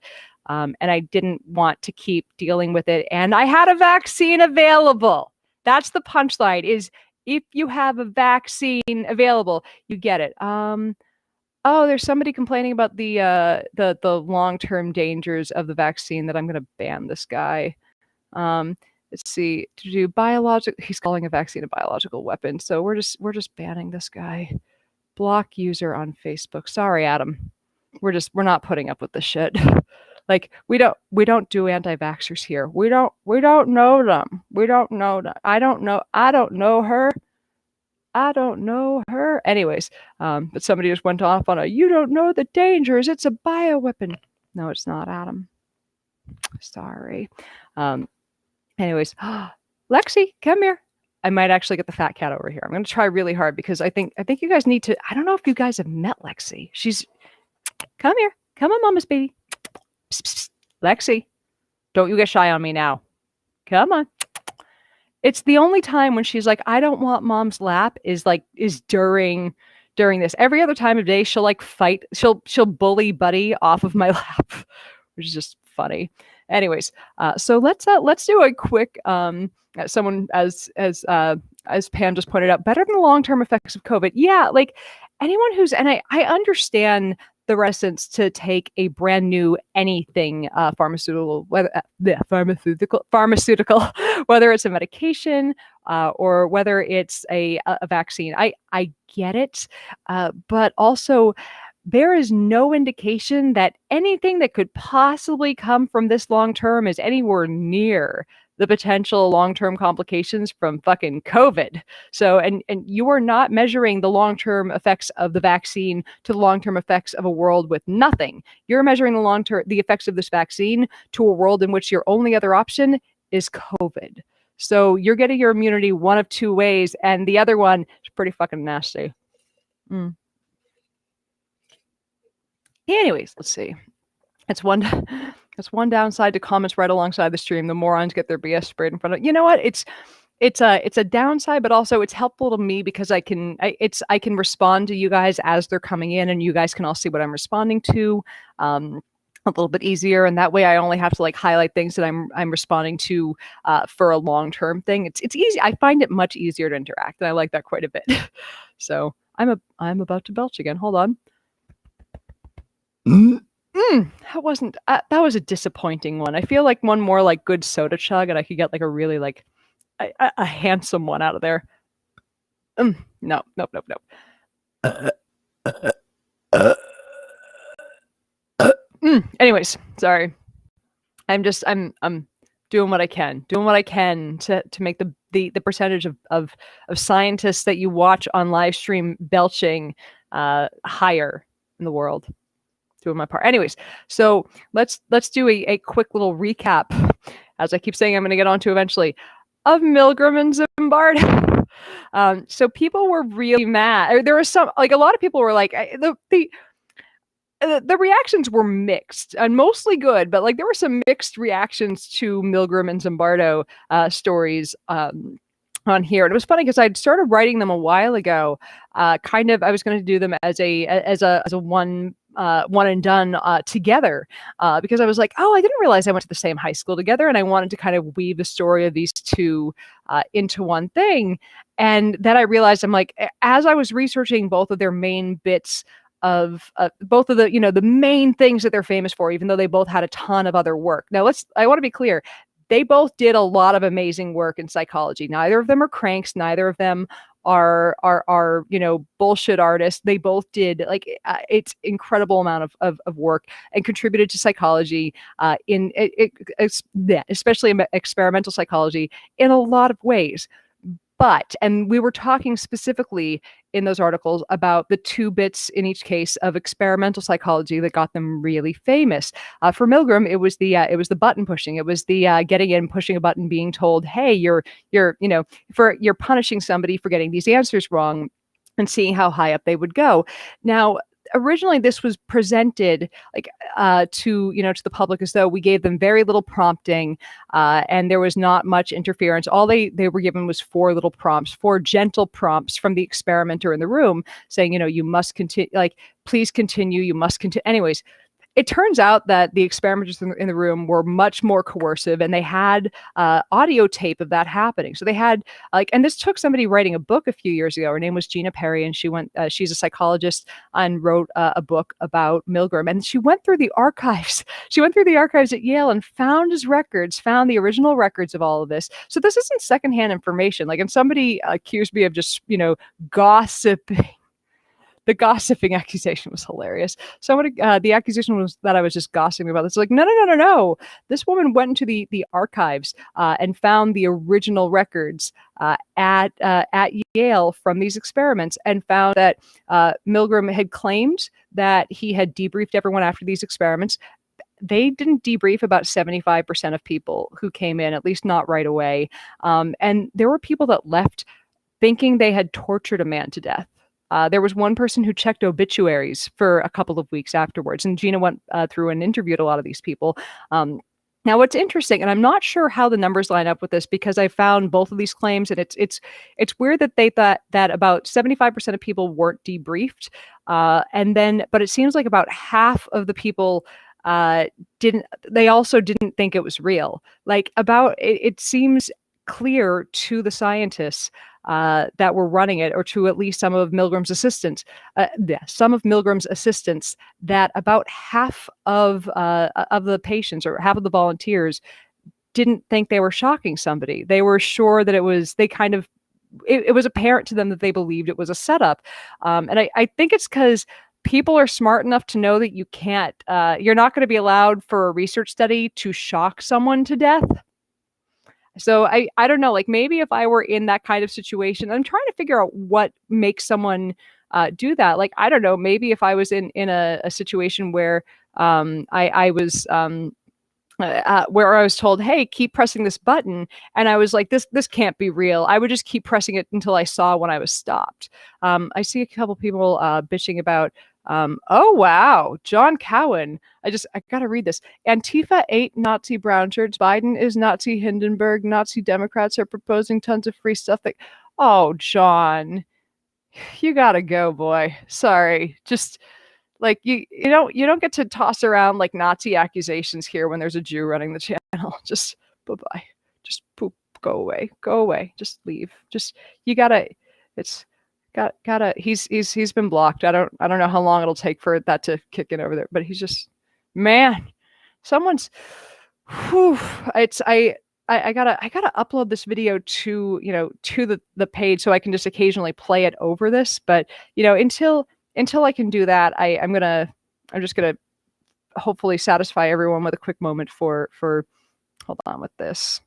And I didn't want to keep dealing with it. And I had a vaccine available. That's the punchline, is if you have a vaccine available, you get it. Oh, there's somebody complaining about the long-term dangers of the vaccine, that I'm going to ban this guy. Let's see, to do he's calling a vaccine a biological weapon. So we're just banning this guy. Block user on Facebook. Sorry, Adam. We're not putting up with this shit. Like, we don't do anti-vaxxers here. We don't know them. We don't know them. I don't know her. Anyways, but somebody just went off on you don't know the dangers. It's a bioweapon. No, it's not, Adam. Sorry. Anyways, Lexi, come here. I might actually get the fat cat over here. I'm going to try really hard because I think you guys need to, I don't know if you guys have met Lexi. Come here. Come on, mama's baby. Psst, psst. Lexi, don't you get shy on me now. Come on. It's the only time when she's like, I don't want mom's lap is during this. Every other time of day, she'll like fight. She'll bully Buddy off of my lap, which is just funny. Anyways, so let's do a quick someone as Pam just pointed out, better than the long-term effects of COVID. Yeah, like anyone who's, and I understand the reticence to take a brand new anything pharmaceutical, whether pharmaceutical, whether it's a medication or whether it's a vaccine. I get it, but also there is no indication that anything that could possibly come from this long term is anywhere near the potential long-term complications from fucking COVID. So, and you are not measuring the long-term effects of the vaccine to the long-term effects of a world with nothing. You're measuring the effects of this vaccine to a world in which your only other option is COVID. So you're getting your immunity one of two ways, and the other one is pretty fucking nasty. Anyways, let's see. That's one downside to comments right alongside the stream. The morons get their BS sprayed in front of. You know what? It's a downside, but also it's helpful to me because I can respond to you guys as they're coming in, and you guys can all see what I'm responding to a little bit easier. And that way, I only have to like highlight things that I'm responding to for a long term thing. It's easy. I find it much easier to interact, and I like that quite a bit. So I'm about to belch again. Hold on. That was a disappointing one. I feel like one more like good soda chug, and I could get like a really like a handsome one out of there. Nope. Anyways, sorry. I'm doing what I can. To make the percentage of scientists that you watch on live stream belching higher in the world. Doing my part. Anyways, so let's do a quick little recap, as I keep saying I'm going to get onto eventually, of Milgram and Zimbardo. So people were really mad. There was some, like a lot of people were like, the reactions were mixed and mostly good, but like there were some mixed reactions to Milgram and Zimbardo stories on here. And it was funny because I'd started writing them a while ago. I was going to do them as a one and done together because I was like, oh, I didn't realize I went to the same high school together, and I wanted to kind of weave the story of these two into one thing. And then I realized, I'm like, as I was researching both of their main bits of both of the, the main things that they're famous for, even though they both had a ton of other work. Now I want to be clear. They both did a lot of amazing work in psychology. Neither of them are cranks. Neither of them are bullshit artists. They both did it's incredible amount of work and contributed to psychology especially experimental psychology in a lot of ways. But, and we were talking specifically in those articles about the two bits in each case of experimental psychology that got them really famous. For Milgram, it was the button pushing. It was the getting in, pushing a button, being told, "Hey, you're punishing somebody for getting these answers wrong," and seeing how high up they would go. Now, originally this was presented to the public as though we gave them very little prompting and there was not much interference. All they were given was four gentle prompts from the experimenter in the room saying, you must continue, please continue, you must continue. Anyways, it turns out that the experimenters in the room were much more coercive, and they had audio tape of that happening. So they had and this took somebody writing a book a few years ago. Her name was Gina Perry, and she's a psychologist and wrote a book about Milgram. And she went through the archives. She went through the archives at Yale and found the original records of all of this. So this isn't secondhand information. And somebody accused me of just, gossiping. The gossiping accusation was hilarious. The accusation was that I was just gossiping about this. No. This woman went into the archives and found the original records at Yale from these experiments, and found that Milgram had claimed that he had debriefed everyone after these experiments. They didn't debrief about 75% of people who came in, at least not right away. And there were people that left thinking they had tortured a man to death. There was one person who checked obituaries for a couple of weeks afterwards, and Gina went through and interviewed a lot of these people. Now, what's interesting, and I'm not sure how the numbers line up with this because I found both of these claims, and it's weird that they thought that about 75% of people weren't debriefed, and then but it seems like about half of the people didn't. They also didn't think it was real. Like about it seems clear to the scientists that were running it, or to at least some of Milgram's assistants, that about half of the patients or half of the volunteers didn't think they were shocking somebody. They were sure that it was. They kind of it was apparent to them that they believed it was a setup, and I think it's because people are smart enough to know that you can't. You're not going to be allowed for a research study to shock someone to death. So I don't know, like maybe if I were in that kind of situation, I'm trying to figure out what makes someone do that. Like, I don't know, maybe if I was in a situation where I was where I was told, "Hey, keep pressing this button," and I was like, "This can't be real." I would just keep pressing it until I saw when I was stopped. I see a couple people bitching about, "Oh wow, John Cowan." I gotta read this. Antifa ate Nazi brown shirts. Biden is Nazi Hindenburg. Nazi Democrats are proposing tons of free stuff. That, oh, John, you gotta go, boy. Sorry, just like you don't get to toss around like Nazi accusations here when there's a Jew running the channel. Just bye-bye. Just poop. Go away. Go away. Just leave. Just you gotta. It's gotta. He's been blocked. I don't know how long it'll take for that to kick in over there. But he's just, man. Someone's. Whew, it's I gotta upload this video to the page so I can just occasionally play it over this. But until I can do that, I'm just gonna hopefully satisfy everyone with a quick moment for hold on with this.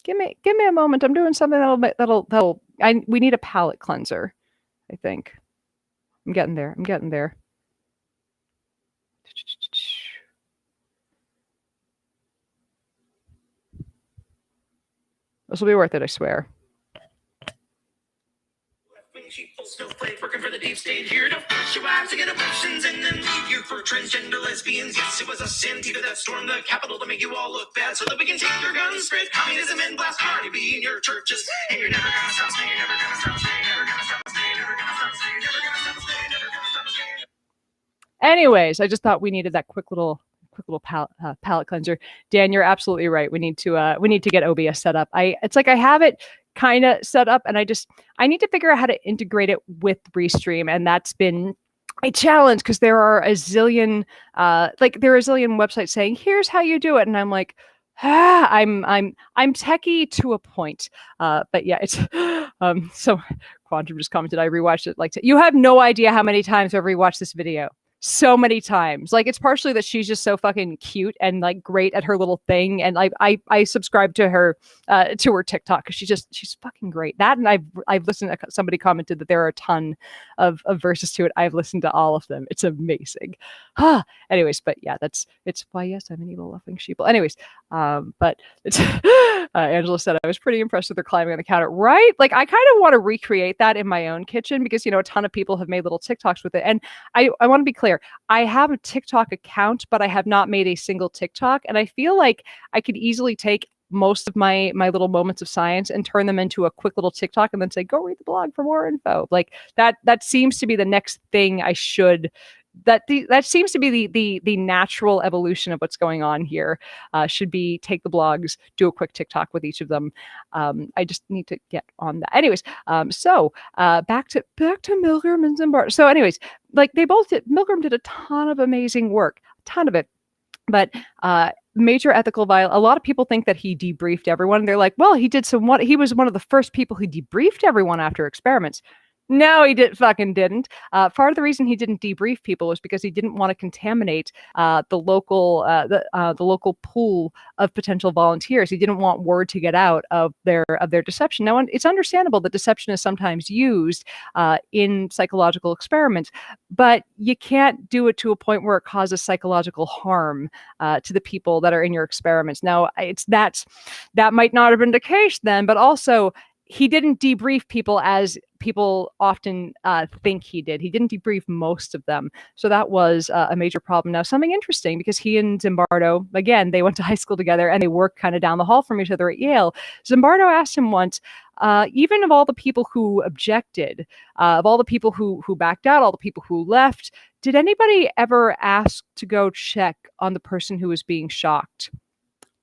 Give me a moment. I'm doing something that'll we need a palate cleanser, I think. I'm getting there. This will be worth it, I swear. Snowflake working for the deep state here to force your wives to get abortions and then leave you for transgender lesbians. Yes, it was us Antifa that stormed the Capitol to make you all look bad so that we can take your guns, spread communism, and blast Cardi B in your churches. And you're never gonna stop staying, never gonna stop staying, never gonna stop staying, never gonna stop staying, never gonna stop staying, never gonna stop staying. Anyways, I just thought we needed that quick little palate cleanser. Dan, you're absolutely right. We need to get OBS set up. It's like I have it kind of set up, and I need to figure out how to integrate it with Restream, and that's been a challenge because there are a zillion websites saying here's how you do it, and I'm like, I'm techie to a point, but yeah, it's so Quantum just commented I rewatched it like you have no idea how many times I've rewatched this video. So many times. Like, it's partially that she's just so fucking cute and like great at her little thing, and I subscribe to her TikTok because she's fucking great. That, and I've listened to, somebody commented that there are a ton of verses to it. I've listened to all of them. It's amazing. Anyways, but yeah, it's why yes, I'm an evil laughing sheeple. Anyways, but it's Angela said I was pretty impressed with her climbing on the counter. Right? Like, I kind of want to recreate that in my own kitchen because a ton of people have made little TikToks with it, and I want to be clear. I have a TikTok account, but I have not made a single TikTok. And I feel like I could easily take most of my little moments of science and turn them into a quick little TikTok and then say, go read the blog for more info. Like that seems to be the next thing I should. That seems to be the natural evolution of what's going on here. Should be take the blogs, do a quick TikTok with each of them. I just need to get on that. Anyways, so back to Milgram and Zimbardo. So anyways, like Milgram did a ton of amazing work, a ton of it, but major ethical violation. A lot of people think that he debriefed everyone. They're like, well, he was one of the first people who debriefed everyone after experiments. No, he didn't. Part of the reason he didn't debrief people was because he didn't want to contaminate the local pool of potential volunteers. He didn't want word to get out of their deception. Now, it's understandable that deception is sometimes used in psychological experiments, but you can't do it to a point where it causes psychological harm to the people that are in your experiments. Now, that might not have been the case then, but also, he didn't debrief people as people often think he did. He didn't debrief most of them. So that was a major problem. Now, something interesting, because he and Zimbardo, again, they went to high school together and they worked kind of down the hall from each other at Yale. Zimbardo asked him once, even of all the people who objected, of all the people who backed out, all the people who left, did anybody ever ask to go check on the person who was being shocked?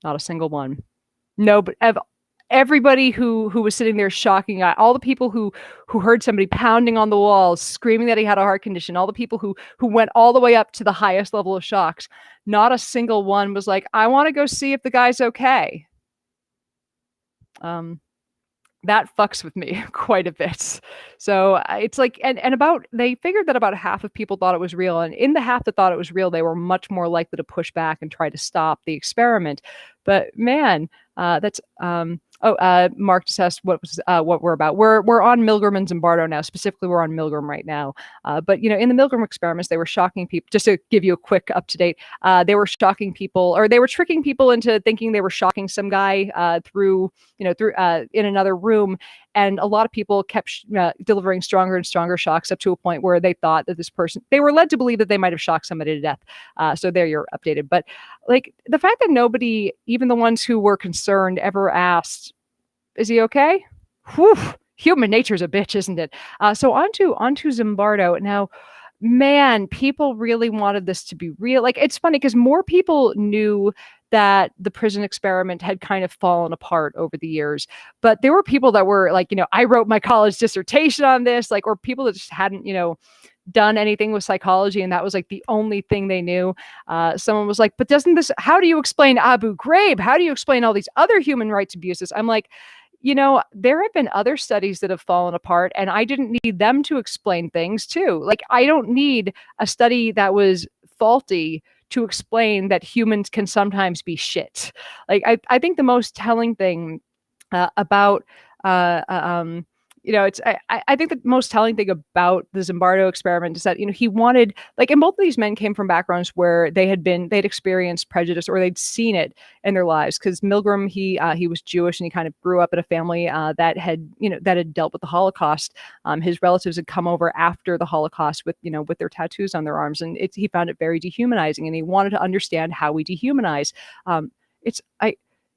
Not a single one. No, but everybody who was sitting there shocking, all the people who heard somebody pounding on the walls, screaming that he had a heart condition, all the people who went all the way up to the highest level of shocks, not a single one was like, I want to go see if the guy's okay. That fucks with me quite a bit. So it's like, and they figured that about half of people thought it was real. And in the half that thought it was real, they were much more likely to push back and try to stop the experiment. But man, that's, Mark just asked what we're about. We're on Milgram and Zimbardo now. Specifically, we're on Milgram right now. But in the Milgram experiments, they were shocking people. Just to give you a quick up to date, they were shocking people, or they were tricking people into thinking they were shocking some guy through in another room. And a lot of people kept delivering stronger and stronger shocks up to a point where they thought that they were led to believe that they might have shocked somebody to death. So there, you're updated. But like the fact that nobody, even the ones who were concerned, ever asked, is he okay? Whew, human nature's a bitch, isn't it? So onto Zimbardo. Now, man, people really wanted this to be real. Like, it's funny because more people knew that the prison experiment had kind of fallen apart over the years. But there were people that were like, I wrote my college dissertation on this, like, or people that just hadn't, done anything with psychology, and that was like the only thing they knew. Someone was like, but how do you explain Abu Ghraib? How do you explain all these other human rights abuses? I'm like, there have been other studies that have fallen apart, and I didn't need them to explain things too. Like, I don't need a study that was faulty to explain that humans can sometimes be shit. Like, I think the most telling thing about I think the most telling thing about the Zimbardo experiment is that, he wanted, like, and both of these men came from backgrounds where they'd experienced prejudice, or they'd seen it in their lives. Because Milgram, he was Jewish, and he kind of grew up in a family that had dealt with the Holocaust. His relatives had come over after the Holocaust with their tattoos on their arms, and he found it very dehumanizing, and he wanted to understand how we dehumanize.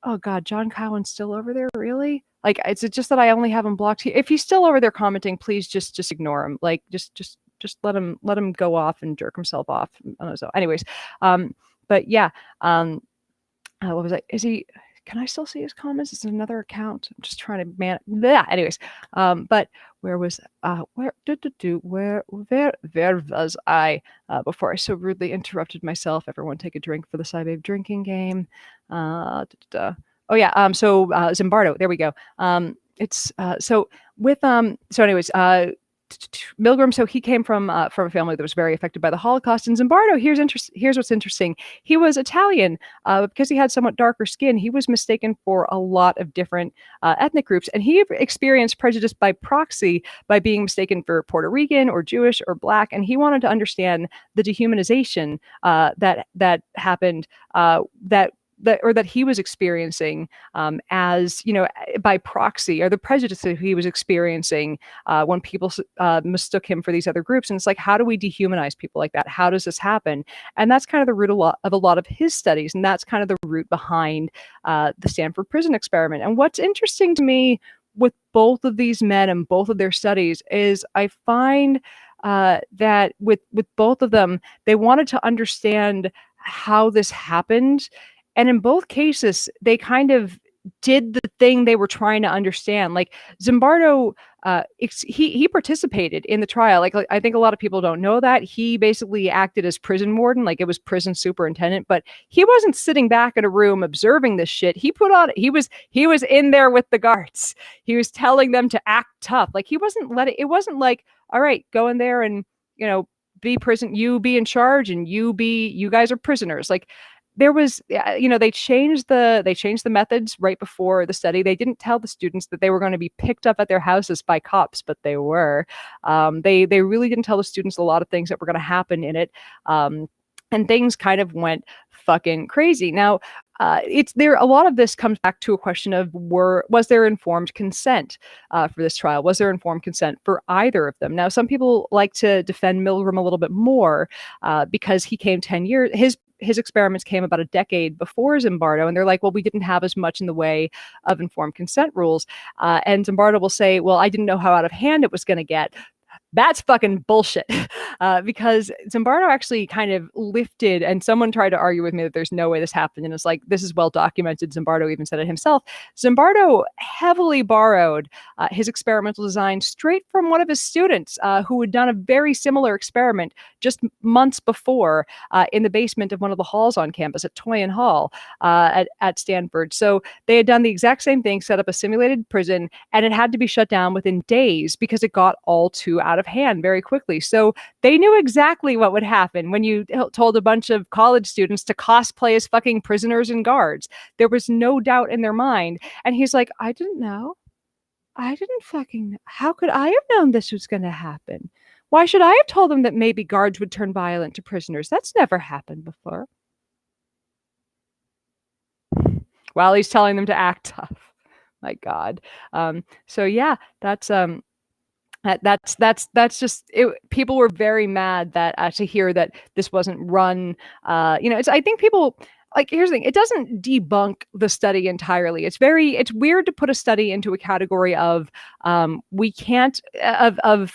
Oh God, John Cowan's still over there, really? Like, it's just that I only have him blocked. If he's still over there commenting, please just ignore him. Like, just let him go off and jerk himself off. So, anyways, but yeah, what was I? Can I still see his comments? It's another account. I'm just trying to anyways, but where was where was I before I so rudely interrupted myself? Everyone take a drink for the Cybabe drinking game. Oh yeah. So Zimbardo. There we go. It's so with so anyways, Milgram, so he came from a family that was very affected by the Holocaust. And Zimbardo, here's what's interesting. He was Italian, because he had somewhat darker skin. He was mistaken for a lot of different ethnic groups, and he experienced prejudice by proxy by being mistaken for Puerto Rican or Jewish or Black. And he wanted to understand the dehumanization that happened, that he was experiencing as, by proxy, or the prejudice that he was experiencing when people mistook him for these other groups. And it's like, how do we dehumanize people like that? How does this happen? And that's kind of the root of a lot of his studies. And that's kind of the root behind the Stanford prison experiment. And what's interesting to me with both of these men and both of their studies is I find that with both of them, they wanted to understand how this happened. And in both cases, they kind of did the thing they were trying to understand. Like Zimbardo, he participated in the trial. Like I think a lot of people don't know that. He basically acted as prison warden, like it was prison superintendent, but he wasn't sitting back in a room observing this shit. He was in there with the guards. He was telling them to act tough. Like it wasn't like, all right, go in there and, be prison, you be in charge, and you guys are prisoners. Like, there was, they changed the methods right before the study. They didn't tell the students that they were going to be picked up at their houses by cops, but they were. They really didn't tell the students a lot of things that were going to happen in it. And things kind of went fucking crazy. Now, it's there. A lot of this comes back to a question of was there informed consent for this trial? Was there informed consent for either of them? Now, some people like to defend Milgram a little bit more because he came 10 years. His experiments came about a decade before Zimbardo, and they're like, well, we didn't have as much in the way of informed consent rules. And Zimbardo will say, well, I didn't know how out of hand it was going to get. That's fucking bullshit. Because Zimbardo actually kind of lifted, and someone tried to argue with me that there's no way this happened. And it's like, this is well documented. Zimbardo even said it himself. Zimbardo heavily borrowed his experimental design straight from one of his students who had done a very similar experiment just months before in the basement of one of the halls on campus at Toyin Hall at Stanford. So they had done the exact same thing, set up a simulated prison, and it had to be shut down within days because it got all too out of hand very quickly. So they knew exactly what would happen when you told a bunch of college students to cosplay as fucking prisoners and guards. There was no doubt in their mind. And he's like, I didn't know. I didn't fucking know. How could I have known this was going to happen? Why should I have told them that maybe guards would turn violent to prisoners? That's never happened before. While he's telling them to act tough. My God. So yeah, that's just it. People were very mad that to hear that this wasn't run. I think people like, here's the thing. It doesn't debunk the study entirely. It's weird to put a study into a category of we can't of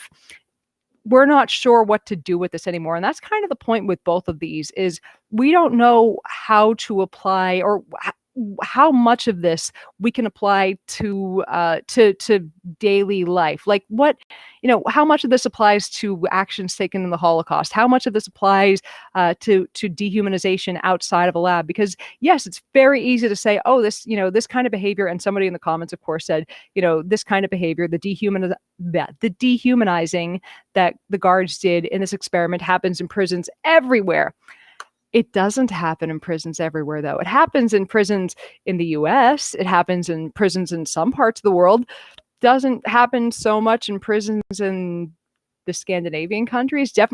we're not sure what to do with this anymore. And that's kind of the point with both of these is we don't know how to apply or how much of this we can apply to daily life. Like how much of this applies to actions taken in the Holocaust? How much of this applies to dehumanization outside of a lab? Because yes, it's very easy to say, oh, this kind of behavior. And somebody in the comments, of course, said, this kind of behavior, the dehumanizing that the guards did in this experiment happens in prisons everywhere. It doesn't happen in prisons everywhere, though. It happens in prisons in the US. It happens in prisons in some parts of the world. Doesn't happen so much in prisons in the Scandinavian countries. There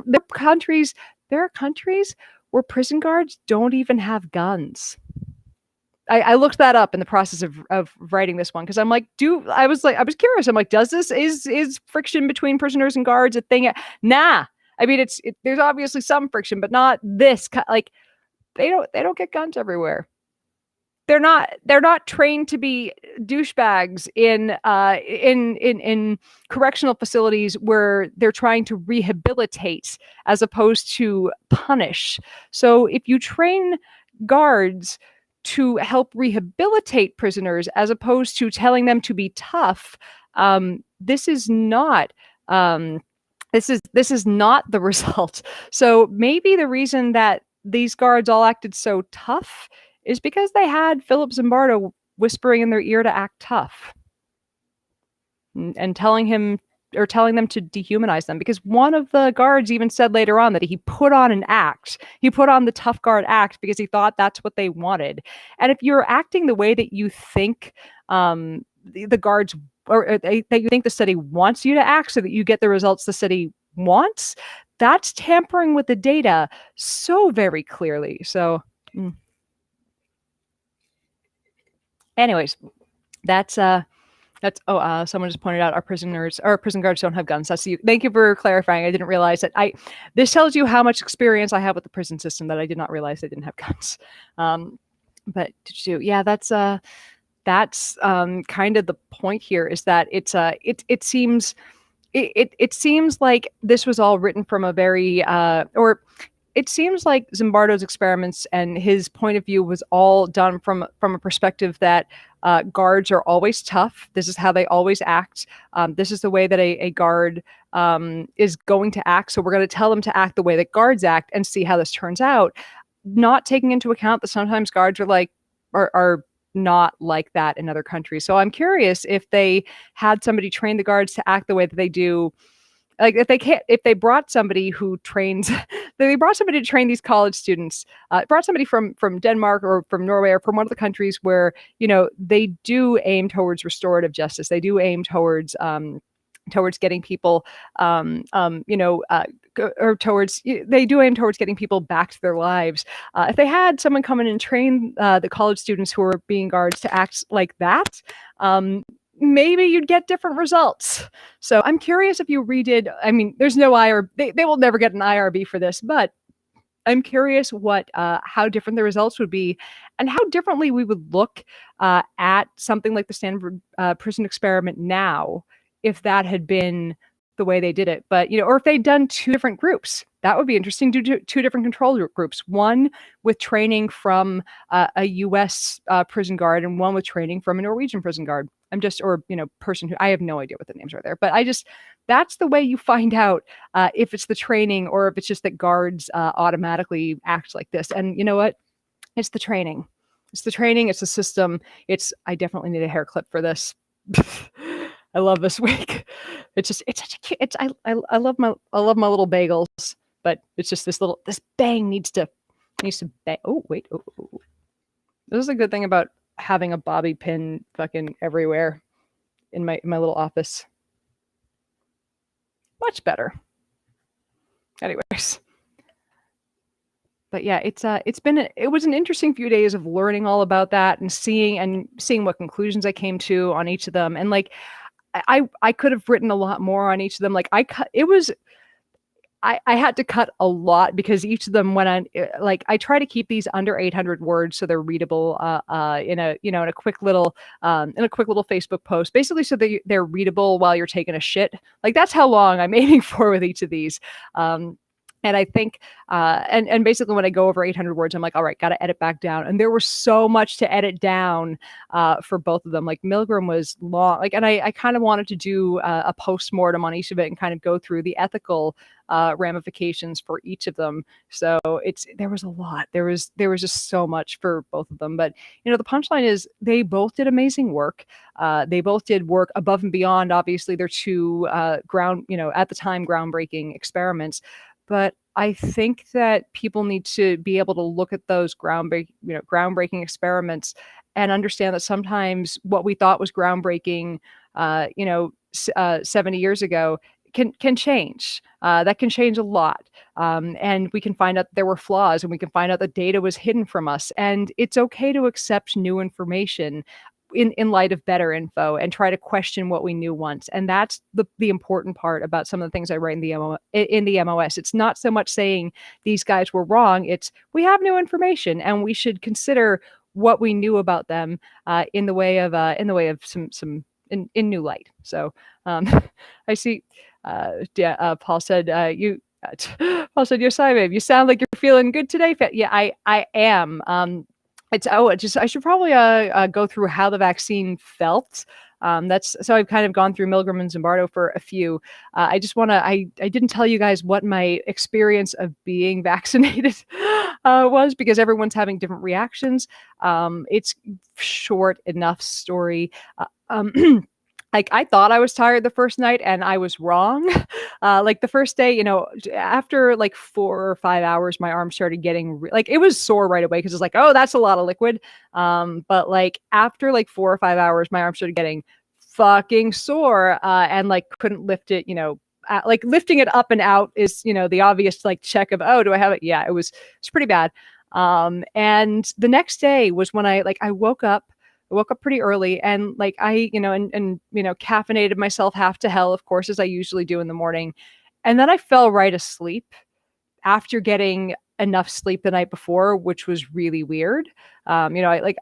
are countries where prison guards don't even have guns. I looked that up in the process of writing this one because I'm like, I was curious. I'm like, is friction between prisoners and guards a thing? Nah. I mean, there's obviously some friction, but not this. Like, they don't get guns everywhere. They're not trained to be douchebags in correctional facilities where they're trying to rehabilitate as opposed to punish. So if you train guards to help rehabilitate prisoners as opposed to telling them to be tough, this is not. This is not the result. So maybe the reason that these guards all acted so tough is because they had Philip Zimbardo whispering in their ear to act tough and telling them to dehumanize them. Because one of the guards even said later on that he put on an act. He put on the tough guard act because he thought that's what they wanted. And if you're acting the way that you think the guards or that you think the study wants you to act so that you get the results the study wants, that's tampering with the data so very clearly. So anyways, that's someone just pointed out our prison guards don't have guns. That's you. Thank you for clarifying. I didn't realize that. This tells you how much experience I have with the prison system that I did not realize they didn't have guns. But that's kind of the point here is that it seems like this was all written from a very it seems like Zimbardo's experiments and his point of view was all done from a perspective that guards are always tough. This is how they always act. This is the way that a guard is going to act. So we're going to tell them to act the way that guards act and see how this turns out. Not taking into account that sometimes guards are not like that in other countries. So I'm curious if they had somebody train the guards to act the way that they do. Like if they brought somebody who trains, they brought somebody to train these college students, brought somebody from Denmark or from Norway or from one of the countries where, they do aim towards restorative justice. They do aim towards getting people, or towards, they do aim towards getting people back to their lives. If they had someone come in and train the college students who are being guards to act like that, maybe you'd get different results. So I'm curious if you redid, I mean, there's no they will never get an IRB for this, but I'm curious what how different the results would be, and how differently we would look at something like the Stanford prison experiment now if that had been the way they did it. But or if they'd done two different groups, that would be interesting. Do two different control groups, one with training from a U.S. Prison guard, and one with training from a Norwegian prison guard. Person who, I have no idea what the names are there, but that's the way you find out if it's the training or if it's just that guards automatically act like this. And you know what? It's the training. It's the training. It's the system. I definitely need a hair clip for this. I love this wig. It's such a cute, I love my little bagels, but it's just this bang needs to bang. Oh, wait. Oh. This is a good thing about having a bobby pin fucking everywhere in my little office. Much better. Anyways. But yeah, it was an interesting few days of learning all about that and seeing what conclusions I came to on each of them. And like, I could have written a lot more on each of them. Like I had to cut a lot because each of them went on, like, I try to keep these under 800 words so they're readable in a quick little Facebook post, basically, so they're readable while you're taking a shit. Like, that's how long I'm aiming for with each of these. And I think, and basically when I go over 800 words, I'm like, all right, got to edit back down. And there was so much to edit down for both of them. Like Milgram was long, like, and I kind of wanted to do a postmortem on each of it and kind of go through the ethical ramifications for each of them. So there was a lot. There was just so much for both of them. But the punchline is they both did amazing work. They both did work above and beyond, obviously, their two at the time, groundbreaking experiments. But I think that people need to be able to look at those groundbreaking experiments and understand that sometimes what we thought was groundbreaking, 70 years ago can change. That can change a lot. And we can find out there were flaws, and we can find out that data was hidden from us. And it's okay to accept new information in light of better info and try to question what we knew once. And that's the important part about some of the things I write in the MOS. It's not so much saying these guys were wrong. It's we have new information and we should consider what we knew about them in the way of some in new light. So I see. Paul said Paul said, "You're sorry, babe. You sound like you're feeling good today." Yeah, I am. I should probably go through how the vaccine felt. So I've kind of gone through Milgram and Zimbardo for a few. I didn't tell you guys what my experience of being vaccinated was, because everyone's having different reactions. It's short enough story. Like, I thought I was tired the first night and I was wrong. Like the first day, after like 4 or 5 hours, my arm started getting it was sore right away because it's like, oh, that's a lot of liquid. But like after like 4 or 5 hours, my arm started getting fucking sore and like couldn't lift it, like lifting it up and out is, the obvious like check of, oh, do I have it? Yeah, it's pretty bad. And the next day was when I woke up pretty early and like caffeinated myself half to hell, of course, as I usually do in the morning. And then I fell right asleep after getting enough sleep the night before, which was really weird. I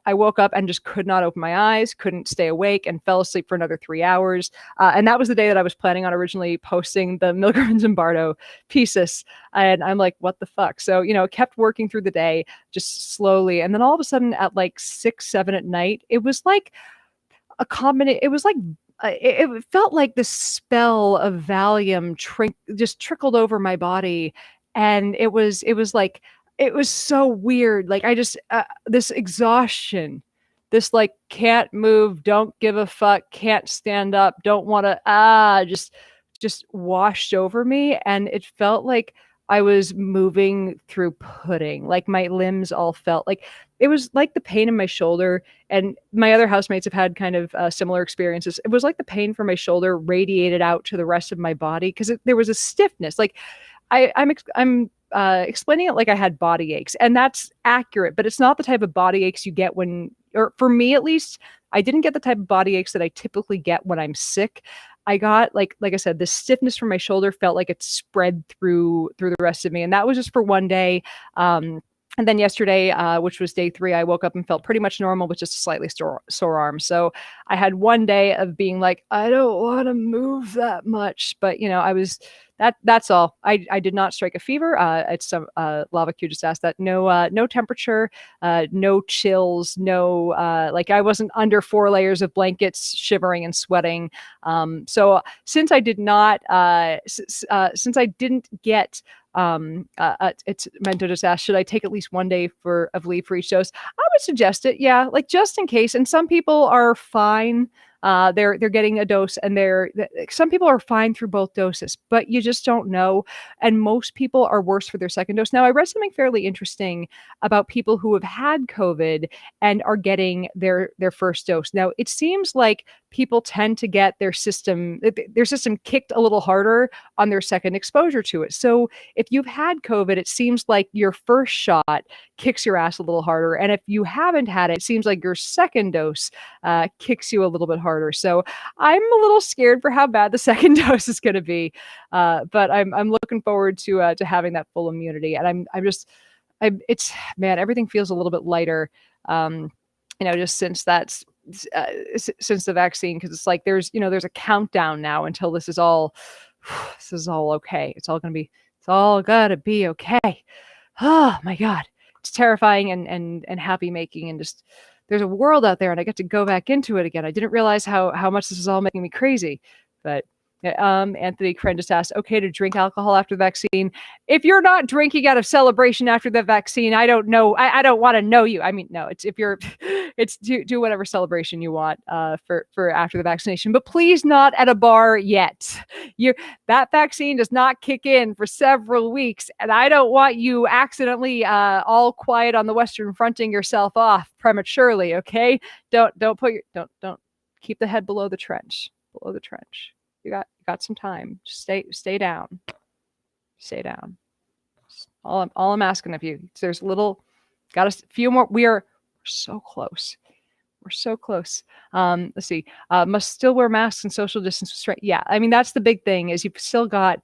woke up and just could not open my eyes, couldn't stay awake, and fell asleep for another 3 hours. And that was the day that I was planning on originally posting the Milgram and Zimbardo pieces. And I'm like, what the fuck? So, kept working through the day just slowly. And then all of a sudden at like 6, 7 at night, it was like a combination. It was like, it felt like the spell of Valium just trickled over my body. And it was like, it was so weird. Like I just, this exhaustion, this like can't move, don't give a fuck, can't stand up, don't want to, just washed over me. And it felt like I was moving through pudding. Like my limbs all felt like, it was like the pain in my shoulder. And my other housemates have had kind of similar experiences. It was like the pain from my shoulder radiated out to the rest of my body because there was a stiffness. Like, I'm explaining it like I had body aches, and that's accurate, but it's not the type of body aches you get when, or for me at least, I didn't get the type of body aches that I typically get when I'm sick. I got like I said, the stiffness from my shoulder felt like it spread through the rest of me, and that was just for one day. And then yesterday, which was day 3, I woke up and felt pretty much normal with just a slightly sore arm. So I had one day of being like, I don't want to move that much, but I was that's all. I did not strike a fever. It's some Lava Q just asked that. No temperature, no chills, no like I wasn't under 4 layers of blankets, shivering and sweating. So since I did not, since I didn't get it's Mento just asked, should I take at least one day of leave for each dose? I would suggest it, yeah, like just in case. And some people are fine. They're getting a dose, and some people are fine through both doses, but you just don't know. And most people are worse for their second dose. Now, I read something fairly interesting about people who have had COVID and are getting their first dose. Now, it seems like people tend to get their system kicked a little harder on their second exposure to it. So if you've had COVID, it seems like your first shot kicks your ass a little harder. And if you haven't had it, it seems like your second dose kicks you a little bit harder. So I'm a little scared for how bad the second dose is going to be. But I'm looking forward to having that full immunity. And man, everything feels a little bit lighter. Just since since the vaccine, because it's like there's a countdown now until this is all okay. It's all gonna be okay. Oh my God. It's terrifying and happy making, and just there's a world out there and I get to go back into it again. I didn't realize how much this is all making me crazy. But Anthony Kren just asked, okay to drink alcohol after the vaccine. If you're not drinking out of celebration after the vaccine, I don't know. I don't want to know you. I mean, no, it's do whatever celebration you want for after the vaccination, but please not at a bar yet. That vaccine does not kick in for several weeks, and I don't want you accidentally all quiet on the Western fronting yourself off prematurely. Okay, don't keep the head below the trench. Below the trench. You got some time. Just stay down. Stay down. All I'm asking of you. There's got a few more. We're so close. We're so close. Let's see. Must still wear masks and social distance restraint. Yeah, I mean that's the big thing is you've still got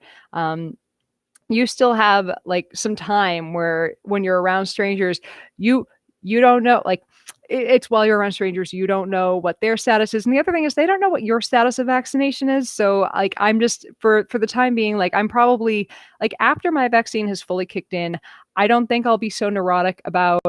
you still have like some time where when you're around strangers, you don't know, like it's while you're around strangers, you don't know what their status is. And the other thing is they don't know what your status of vaccination is. So like, I'm just for the time being, like I'm probably like after my vaccine has fully kicked in, I don't think I'll be so neurotic about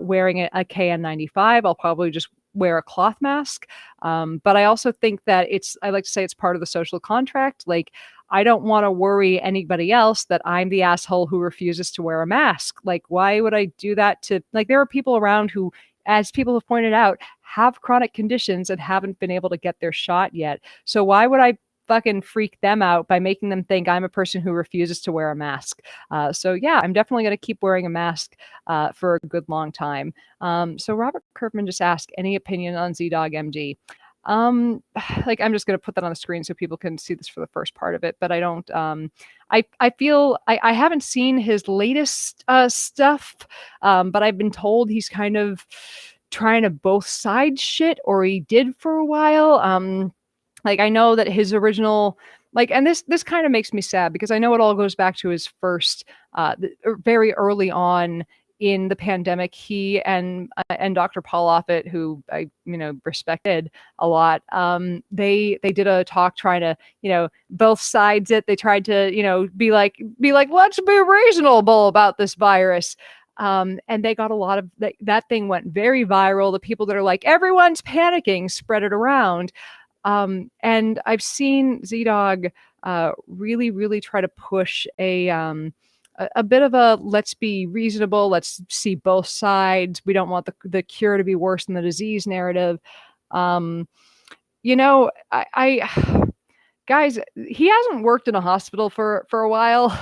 wearing a KN95. I'll probably just wear a cloth mask. But I also think that I like to say it's part of the social contract. Like, I don't want to worry anybody else that I'm the asshole who refuses to wear a mask. Like, why would I do that there are people around who, as people have pointed out, have chronic conditions and haven't been able to get their shot yet. So why would I fucking freak them out by making them think I'm a person who refuses to wear a mask? So yeah, I'm definitely going to keep wearing a mask for a good long time. So Robert Kirkman just asked, any opinion on ZDogg MD? I'm just going to put that on the screen so people can see this for the first part of it, but I don't, I feel I haven't seen his latest stuff, but I've been told he's kind of trying to both side shit, or he did for a while. I know that his original, and this kind of makes me sad because I know it all goes back to his first, very early on in the pandemic, he and Dr. Paul Offit, who I respected a lot, they did a talk trying to both sides it. They tried to be like let's be reasonable about this virus. And they got a lot of that thing went very viral. The people that are like everyone's panicking spread it around. And I've seen ZDogg really, really try to push a bit of a let's be reasonable, let's see both sides. We don't want the cure to be worse than the disease narrative. Guys, he hasn't worked in a hospital for a while.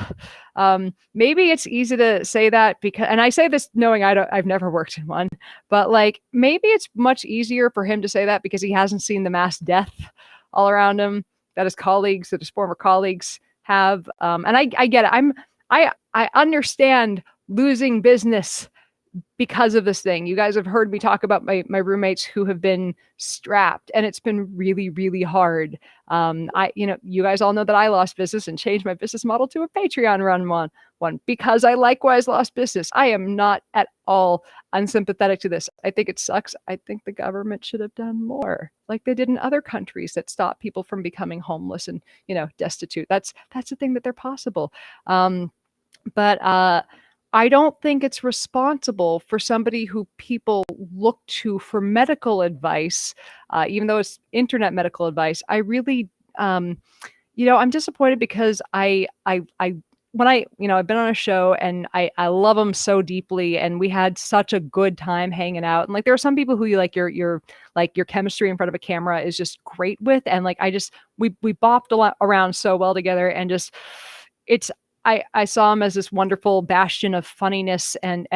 Maybe it's easy to say that because, and I say this knowing I've never worked in one, but maybe it's much easier for him to say that because he hasn't seen the mass death all around him that his former colleagues have, and I get it. I understand losing business because of this thing. You guys have heard me talk about my roommates who have been strapped, and it's been really, really hard. You guys all know that I lost business and changed my business model to a Patreon run one because I likewise lost business. I am not at all unsympathetic to this. I think it sucks. I think the government should have done more, like they did in other countries that stop people from becoming homeless and, destitute. That's the thing, that they're possible. But I don't think it's responsible for somebody who people look to for medical advice, even though it's internet medical advice. I really, I'm disappointed because when I've been on a show and I love them so deeply, and we had such a good time hanging out. And like, there are some people who you like your chemistry in front of a camera is just great with. And like, we bopped a lot around so well together, and just, I saw him as this wonderful bastion of funniness and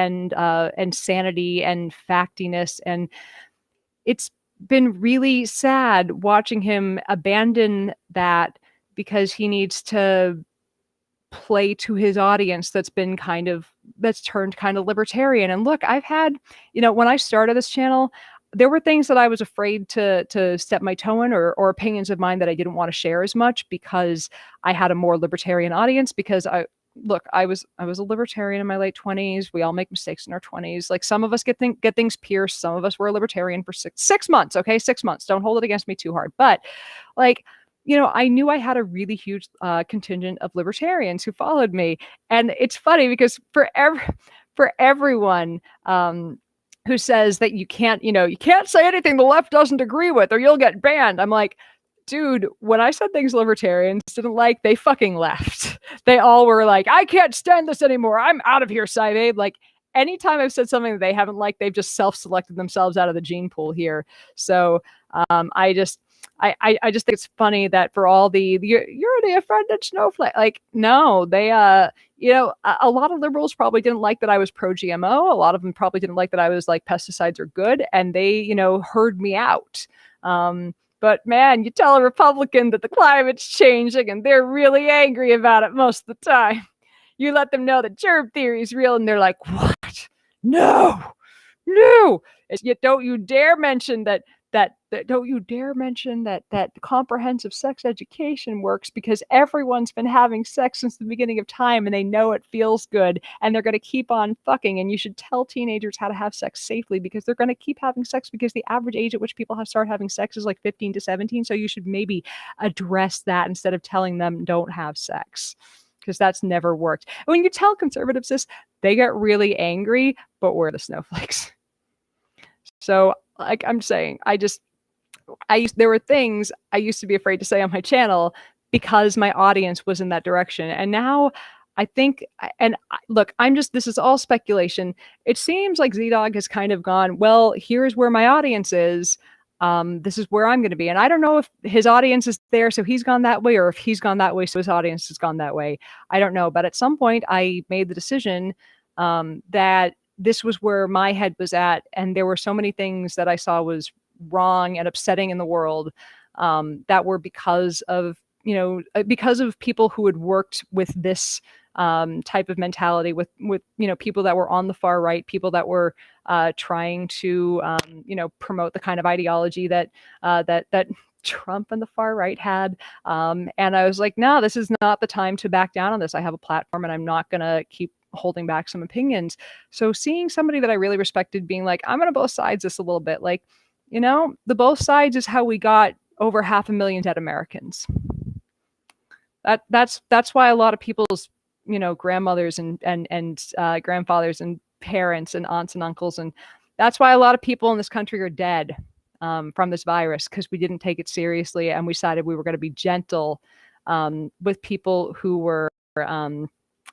sanity and factiness. And it's been really sad watching him abandon that because he needs to play to his audience that's turned kind of libertarian. And look, I've had, when I started this channel, there were things that I was afraid to step my toe in, or opinions of mine that I didn't want to share as much because I had a more libertarian audience. Because I was a libertarian in my late 20s. We all make mistakes in our 20s. Like, some of us get things pierced. Some of us were a libertarian for six months. Okay, 6 months. Don't hold it against me too hard. But like, I knew I had a really huge contingent of libertarians who followed me. And it's funny because for everyone who says that you can't say anything the left doesn't agree with or you'll get banned, I'm like, dude, when I said things libertarians didn't like, they fucking left. They all were like, I can't stand this anymore. I'm out of here, Cybabe. Like, anytime I've said something that they haven't liked, they've just self-selected themselves out of the gene pool here. So I just think it's funny that for all you're the offended snowflake. Like, no, they, a lot of liberals probably didn't like that I was pro-GMO. A lot of them probably didn't like that I was like, pesticides are good. And they, heard me out. But man, you tell a Republican that the climate's changing and they're really angry about it most of the time. You let them know that germ theory is real and they're like, what? No. Don't you dare mention that comprehensive sex education works, because everyone's been having sex since the beginning of time and they know it feels good and they're going to keep on fucking. And you should tell teenagers how to have sex safely, because they're going to keep having sex, because the average age at which people start having sex is like 15 to 17. So you should maybe address that instead of telling them don't have sex, because that's never worked. And when you tell conservatives this, they get really angry, but we're the snowflakes. So, like I'm saying, there were things I used to be afraid to say on my channel because my audience was in that direction. And now I think, look, this is all speculation. It seems like Z-Dog has kind of gone, well, here's where my audience is. This is where I'm going to be. And I don't know if his audience is there, so he's gone that way, or if he's gone that way, so his audience has gone that way. I don't know. But at some point I made the decision that this was where my head was at. And there were so many things that I saw was wrong and upsetting in the world that were because of people who had worked with this type of mentality, with people that were on the far right, people that were trying to promote the kind of ideology that Trump and the far right had. And I was like, no, this is not the time to back down on this. I have a platform and I'm not going to keep holding back some opinions. So seeing somebody that I really respected being like, I'm going to both sides this a little bit, like, the both sides is how we got over 500,000 dead Americans. That's why a lot of people's, grandmothers and grandfathers and parents and aunts and uncles, and that's why a lot of people in this country are dead from this virus, because we didn't take it seriously and we decided we were going to be gentle with people who were.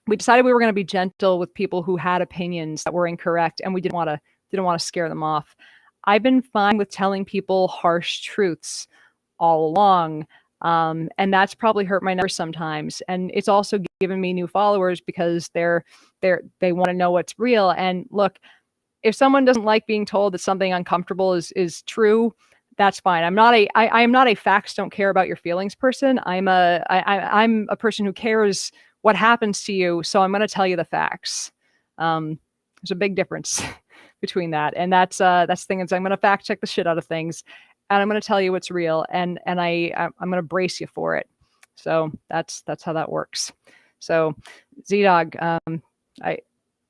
We decided we were going to be gentle with people who had opinions that were incorrect, and we didn't want to scare them off. I've been fine with telling people harsh truths all along. And that's probably hurt my numbers sometimes. And it's also given me new followers because they want to know what's real. And look, if someone doesn't like being told that something uncomfortable is true, that's fine. I am not a facts don't care about your feelings person. I'm a person who cares what happens to you. So I'm going to tell you the facts. There's a big difference between that. And that's the thing is I'm going to fact check the shit out of things and I'm going to tell you what's real. And I'm going to brace you for it. So that's how that works. So Z-Dog,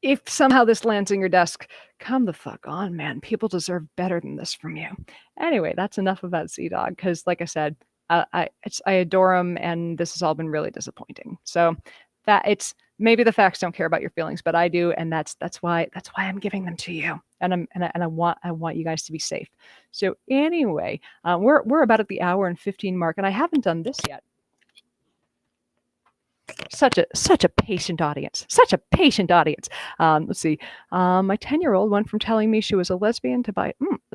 if somehow this lands on your desk, come the fuck on, man. People deserve better than this from you. Anyway, that's enough about Z-Dog because, like I said, I adore him, and this has all been really disappointing. So that it's maybe the facts don't care about your feelings, but I do, and that's why I'm giving them to you. And I want you guys to be safe. So anyway, we're about at the hour and 15 mark, and I haven't done this yet. Such a patient audience. Such a patient audience. Let's see. My 10-year-old went from telling me she was a lesbian to bi.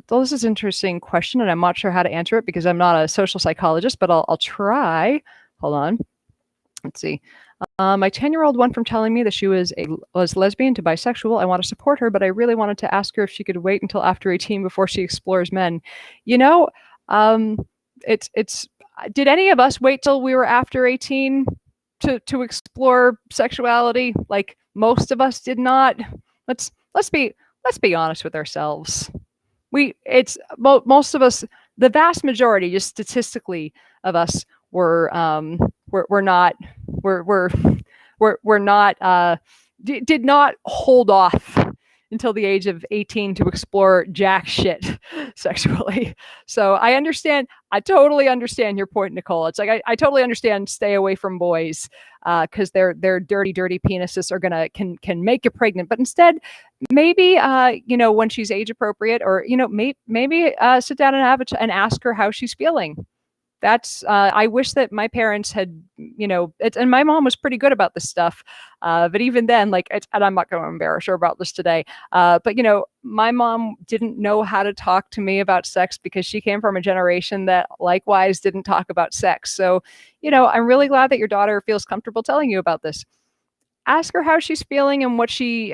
This is an interesting question, and I'm not sure how to answer it because I'm not a social psychologist, but I'll try. Hold on. Let's see. My 10-year-old went from telling me that she was lesbian to bisexual. I want to support her, but I really wanted to ask her if she could wait until after 18 before she explores men. You know, it's. Did any of us wait till we were after 18? To explore sexuality? Like most of us did not. Let's be honest with ourselves. Most of us, the vast majority, just statistically, of us were not did not hold off until the age of 18 to explore jack shit sexually. So I totally understand your point, Nicole. It's like, I totally understand stay away from boys because their dirty penises can make you pregnant. But instead, maybe, when she's age appropriate or, maybe sit down and ask her how she's feeling. That's I wish that my parents had, and my mom was pretty good about this stuff. But even then, and I'm not going to embarrass her about this today. But my mom didn't know how to talk to me about sex because she came from a generation that likewise didn't talk about sex. So, I'm really glad that your daughter feels comfortable telling you about this. Ask her how she's feeling and what she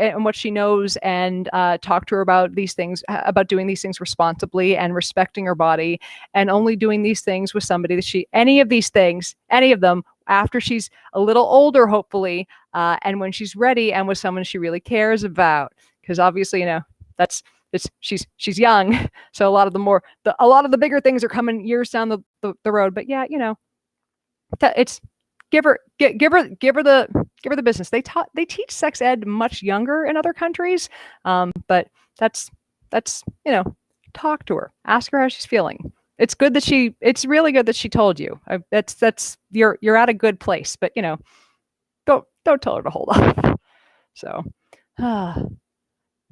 knows, and talk to her about these things, about doing these things responsibly and respecting her body, and only doing these things with somebody that any of them, after she's a little older, hopefully, and when she's ready, and with someone she really cares about. Because obviously, she's young, so a lot of the bigger things are coming years down the road. But yeah, it's. Give her the business. They teach sex ed much younger in other countries, but that's talk to her, ask her how she's feeling. It's really good that she told you. You're at a good place, but don't tell her to hold off. So,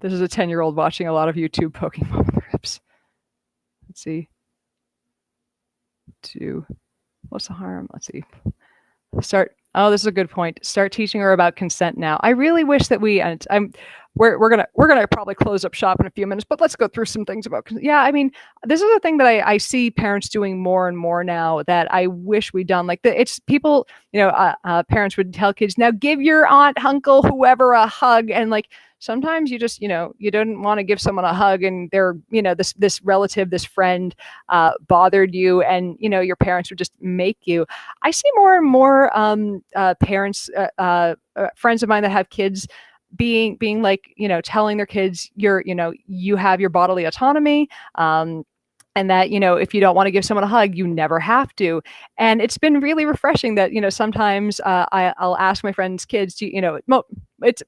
this is a 10-year-old watching a lot of YouTube poking mom in the ribs. Let's see. What's the harm? Let's see. This is a good point. Start teaching her about consent now. I really wish that we're gonna probably close up shop in a few minutes, but let's go through some things about. Yeah, I mean, this is a thing that I see parents doing more and more now that I wish we'd done. Like it's people, parents would tell kids, now give your aunt, uncle, whoever a hug, and like sometimes you just, you don't want to give someone a hug, and they're, this relative, this friend bothered you, and your parents would just make you. I see more and more parents, friends of mine that have kids being like, telling their kids you have your bodily autonomy, and that, if you don't want to give someone a hug, you never have to. And it's been really refreshing that, sometimes I'll ask my friends' kids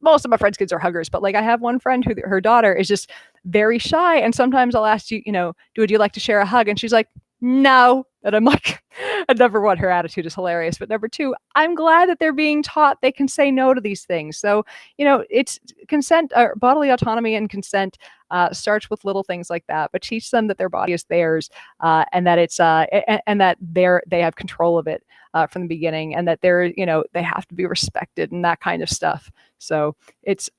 most of my friends' kids are huggers, but like I have one friend who her daughter is just very shy. And sometimes I'll ask would you like to share a hug? And she's like, no. And I'm like, number one, her attitude is hilarious. But number two, I'm glad that they're being taught they can say no to these things. So, it's consent, or bodily autonomy and consent starts with little things like that, but teach them that their body is theirs, and that it's and that they have control of it from the beginning, and that they have to be respected and that kind of stuff. So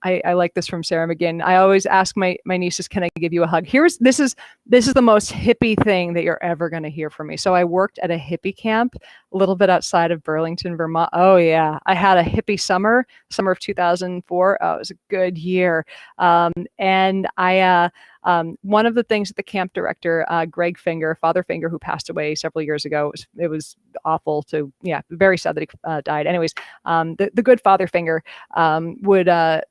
I like this from Sarah McGinn. I always ask my nieces, can I give you a hug? This is the most hippie thing that you're ever going to hear from me. So I worked at a hippie camp a little bit outside of Burlington, Vermont. Oh yeah. I had a hippie summer of 2004. Oh, it was a good year. And I One of the things that the camp director, Greg Finger, Father Finger, who passed away several years ago, it was awful to, very sad that he died. Anyways, the good Father Finger would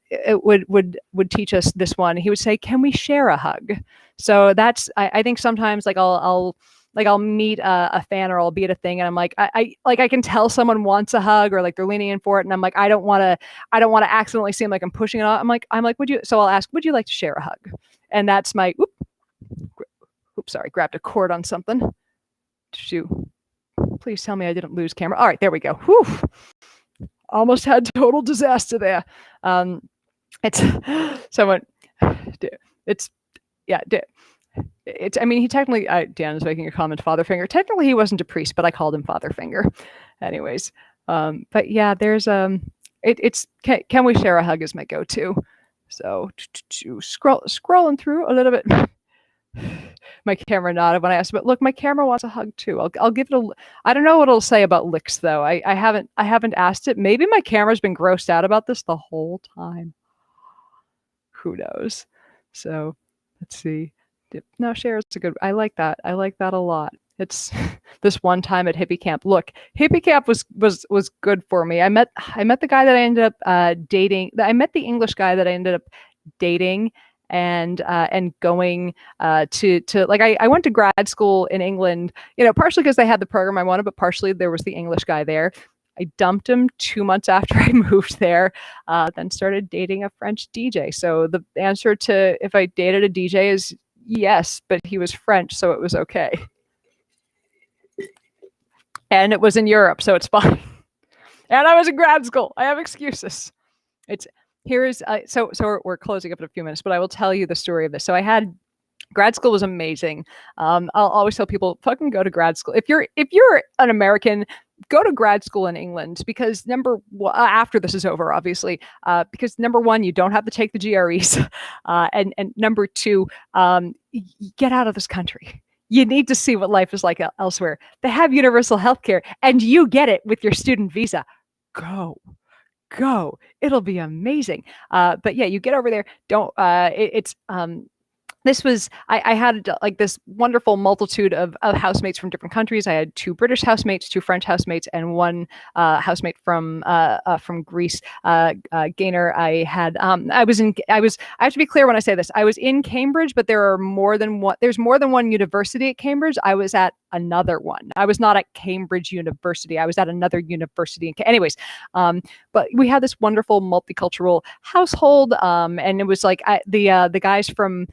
teach us this one. He would say, "Can we share a hug?" So that's, I think sometimes like I'll meet a fan or I'll be at a thing and I'm like, I can tell someone wants a hug or like they're leaning in for it. And I'm like, I don't want to accidentally seem like I'm pushing it off. I'm like, so I'll ask, would you like to share a hug? And that's my, sorry, grabbed a cord on something. Shoot. Please tell me I didn't lose camera. All right, there we go. Whew. Almost had total disaster there. It's someone, it's, yeah, it's, I mean, he technically, Dan is making a comment, Father Finger. Technically, he wasn't a priest, but I called him Father Finger. Anyways, but yeah, there's, it's, can we share a hug is my go-to. So scrolling through a little bit. My camera nodded when I asked, but look, my camera wants a hug too. I'll give it I don't know what it'll say about licks though. I haven't asked it. Maybe my camera's been grossed out about this the whole time. Who knows? So let's see. No, Cher's a good. I like that. I like that a lot. It's this one time at hippie camp. Look, hippie camp was good for me. I met the guy that I ended up dating. I met the English guy that I ended up dating and going to like I went to grad school in England. Partially because they had the program I wanted, but partially there was the English guy there. I dumped him 2 months after I moved there, then started dating a French DJ. So the answer to if I dated a DJ is yes, but he was French, so it was okay. And it was in Europe, so it's fine. And I was in grad school. I have excuses. So we're closing up in a few minutes, but I will tell you the story of this. So I had grad school was amazing. I'll always tell people, fucking go to grad school. If you're an American, go to grad school in England because after this is over, obviously, because number one, you don't have to take the GREs, and number two, get out of this country. You need to see what life is like elsewhere. They have universal healthcare, and you get it with your student visa. Go. It'll be amazing. But yeah, you get over there. Don't. This was, I had like this wonderful multitude of housemates from different countries. I had 2 British housemates, 2 French housemates, and 1 housemate from Greece. Gaynor, I have to be clear when I say this. I was in Cambridge, but there's more than one university at Cambridge. I was at another one. I was not at Cambridge University. I was at another university. Anyways, but we had this wonderful multicultural household, and it was like the guys from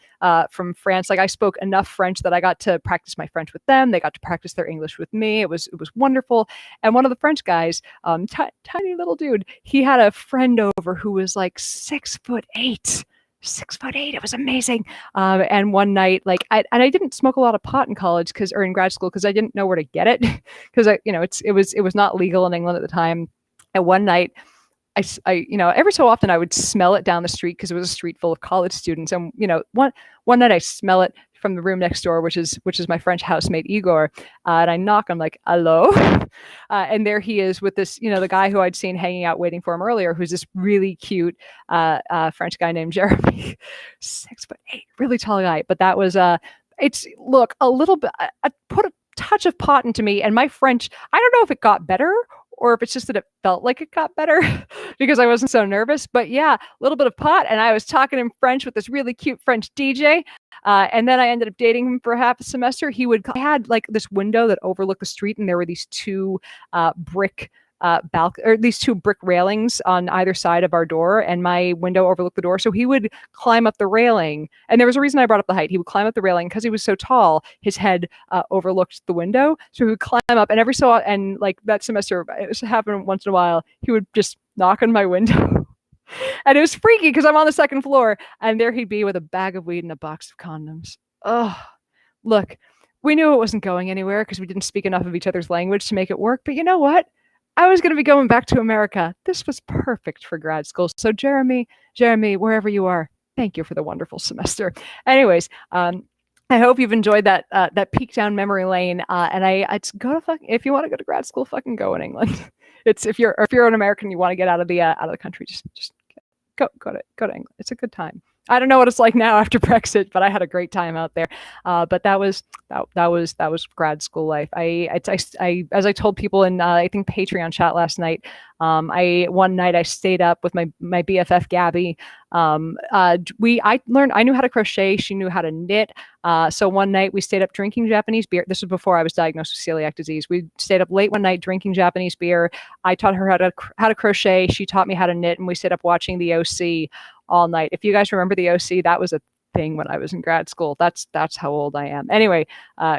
France. Like I spoke enough French that I got to practice my French with them. They got to practice their English with me. It was wonderful. And one of the French guys, tiny little dude, he had a friend over who was like 6'8". 6'8". It was amazing. And one night, I didn't smoke a lot of pot in college or in grad school because I didn't know where to get it because it was not legal in England at the time. And one night, I every so often I would smell it down the street because it was a street full of college students. And one night I smell it from the room next door, which is my French housemate Igor, and I knock. I'm like, "Hello," and there he is with this, the guy who I'd seen hanging out waiting for him earlier, who's this really cute French guy named Jeremy, 6'8", really tall guy. But that was a little bit. I put a touch of pot into me, and my French. I don't know if it got better or if it's just that it felt like it got better because I wasn't so nervous. But yeah, a little bit of pot. And I was talking in French with this really cute French DJ. And then I ended up dating him for half a semester. I had like this window that overlooked the street, and there were these 2 brick these 2 brick railings on either side of our door, and my window overlooked the door. So he would climb up the railing, and there was a reason I brought up the height. He would climb up the railing because he was so tall. His head overlooked the window, so he would climb up. And and like that semester, it happened once in a while. He would just knock on my window, and it was freaky because I'm on the 2nd floor, and there he'd be with a bag of weed and a box of condoms. Oh, look, we knew it wasn't going anywhere because we didn't speak enough of each other's language to make it work. But you know what? I was going to be going back to America. This was perfect for grad school. So Jeremy, wherever you are, thank you for the wonderful semester. Anyways, I hope you've enjoyed that peek down memory lane. And I'd go to if you want to go to grad school, fucking go in England. It's if you're an American, you want to get out of the country, just go to England. It's a good time. I don't know what it's like now after Brexit, but I had a great time out there. But that was grad school life. I as I told people in I think Patreon chat last night. I one night I stayed up with my BFF Gabby. I knew how to crochet. She knew how to knit. So one night we stayed up drinking Japanese beer. This was before I was diagnosed with celiac disease. We stayed up late one night drinking Japanese beer. I taught her how to crochet. She taught me how to knit, and we stayed up watching the OC all night. If you guys remember the OC, that was a thing when I was in grad school. That's how old I am. Anyway,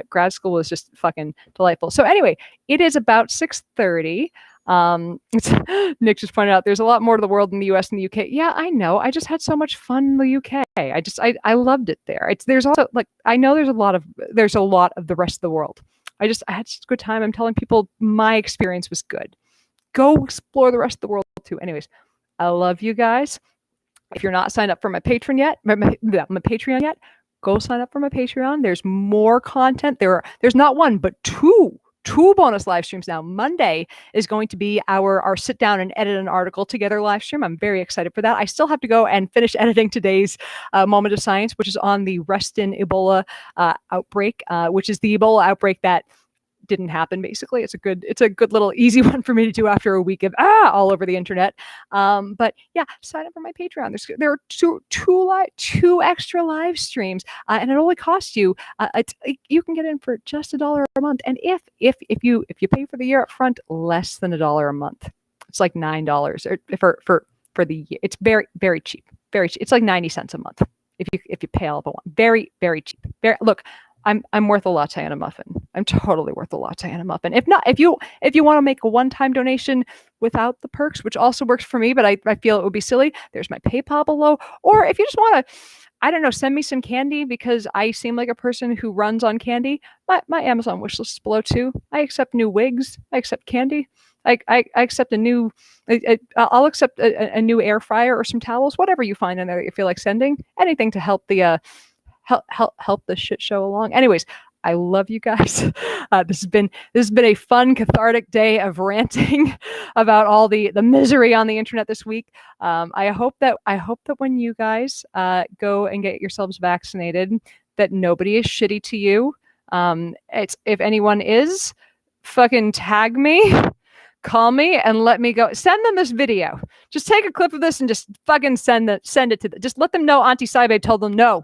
grad school was just fucking delightful. So anyway, it is about 6:30. Nick just pointed out there's a lot more to the world in the US and the UK. Yeah, I know. I just had so much fun in the UK. I loved it there. There's also like I know there's a lot of the rest of the world. I had such a good time. I'm telling people my experience was good. Go explore the rest of the world too. Anyways, I love you guys. If you're not signed up for my Patreon yet, go sign up for my Patreon. There's more content. There's not one, but two bonus live streams now. Monday is going to be our sit down and edit an article together live stream. I'm very excited for that. I still have to go and finish editing today's Moment of Science, which is on the Reston Ebola outbreak, which is the Ebola outbreak that didn't happen. Basically, it's a good little easy one for me to do after a week of all over the internet. But yeah, sign up for my Patreon. There are two extra live streams, and it only costs you. You can get in for just $1 a month, and if you pay for the year up front, less than $1 a month. It's like $9 for the year. It's very very cheap. Very cheap. It's like 90 cents a month if you pay all of it. Very very cheap. Look. I'm worth a latte and a muffin. I'm totally worth a latte and a muffin. If not, if you want to make a one-time donation without the perks, which also works for me, but I feel it would be silly, there's my PayPal below. Or if you just want to, I don't know, send me some candy because I seem like a person who runs on candy. My Amazon wish list is below too. I accept new wigs. I accept candy. I accept a new. I'll accept a new air fryer or some towels, whatever you find in there that you feel like sending. Anything to help the help the shit show along. Anyways, I love you guys. This has been a fun, cathartic day of ranting about all the misery on the internet this week. I hope that when you guys go and get yourselves vaccinated, that nobody is shitty to you. If anyone is, fucking tag me. Call me and let me go. Send them this video. Just take a clip of this and just fucking send it to them. Just let them know Auntie Saibe told them no.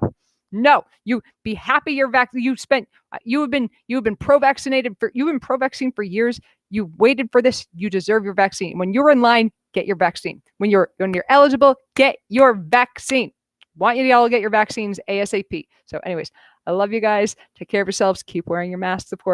No, you be happy you're vaccinated. You have been pro-vaccinated you've been pro-vaccine for years. You waited for this. You deserve your vaccine. When you're in line, get your vaccine. When you're eligible, get your vaccine. Want you to all get your vaccines ASAP. So anyways, I love you guys. Take care of yourselves. Keep wearing your masks, of course.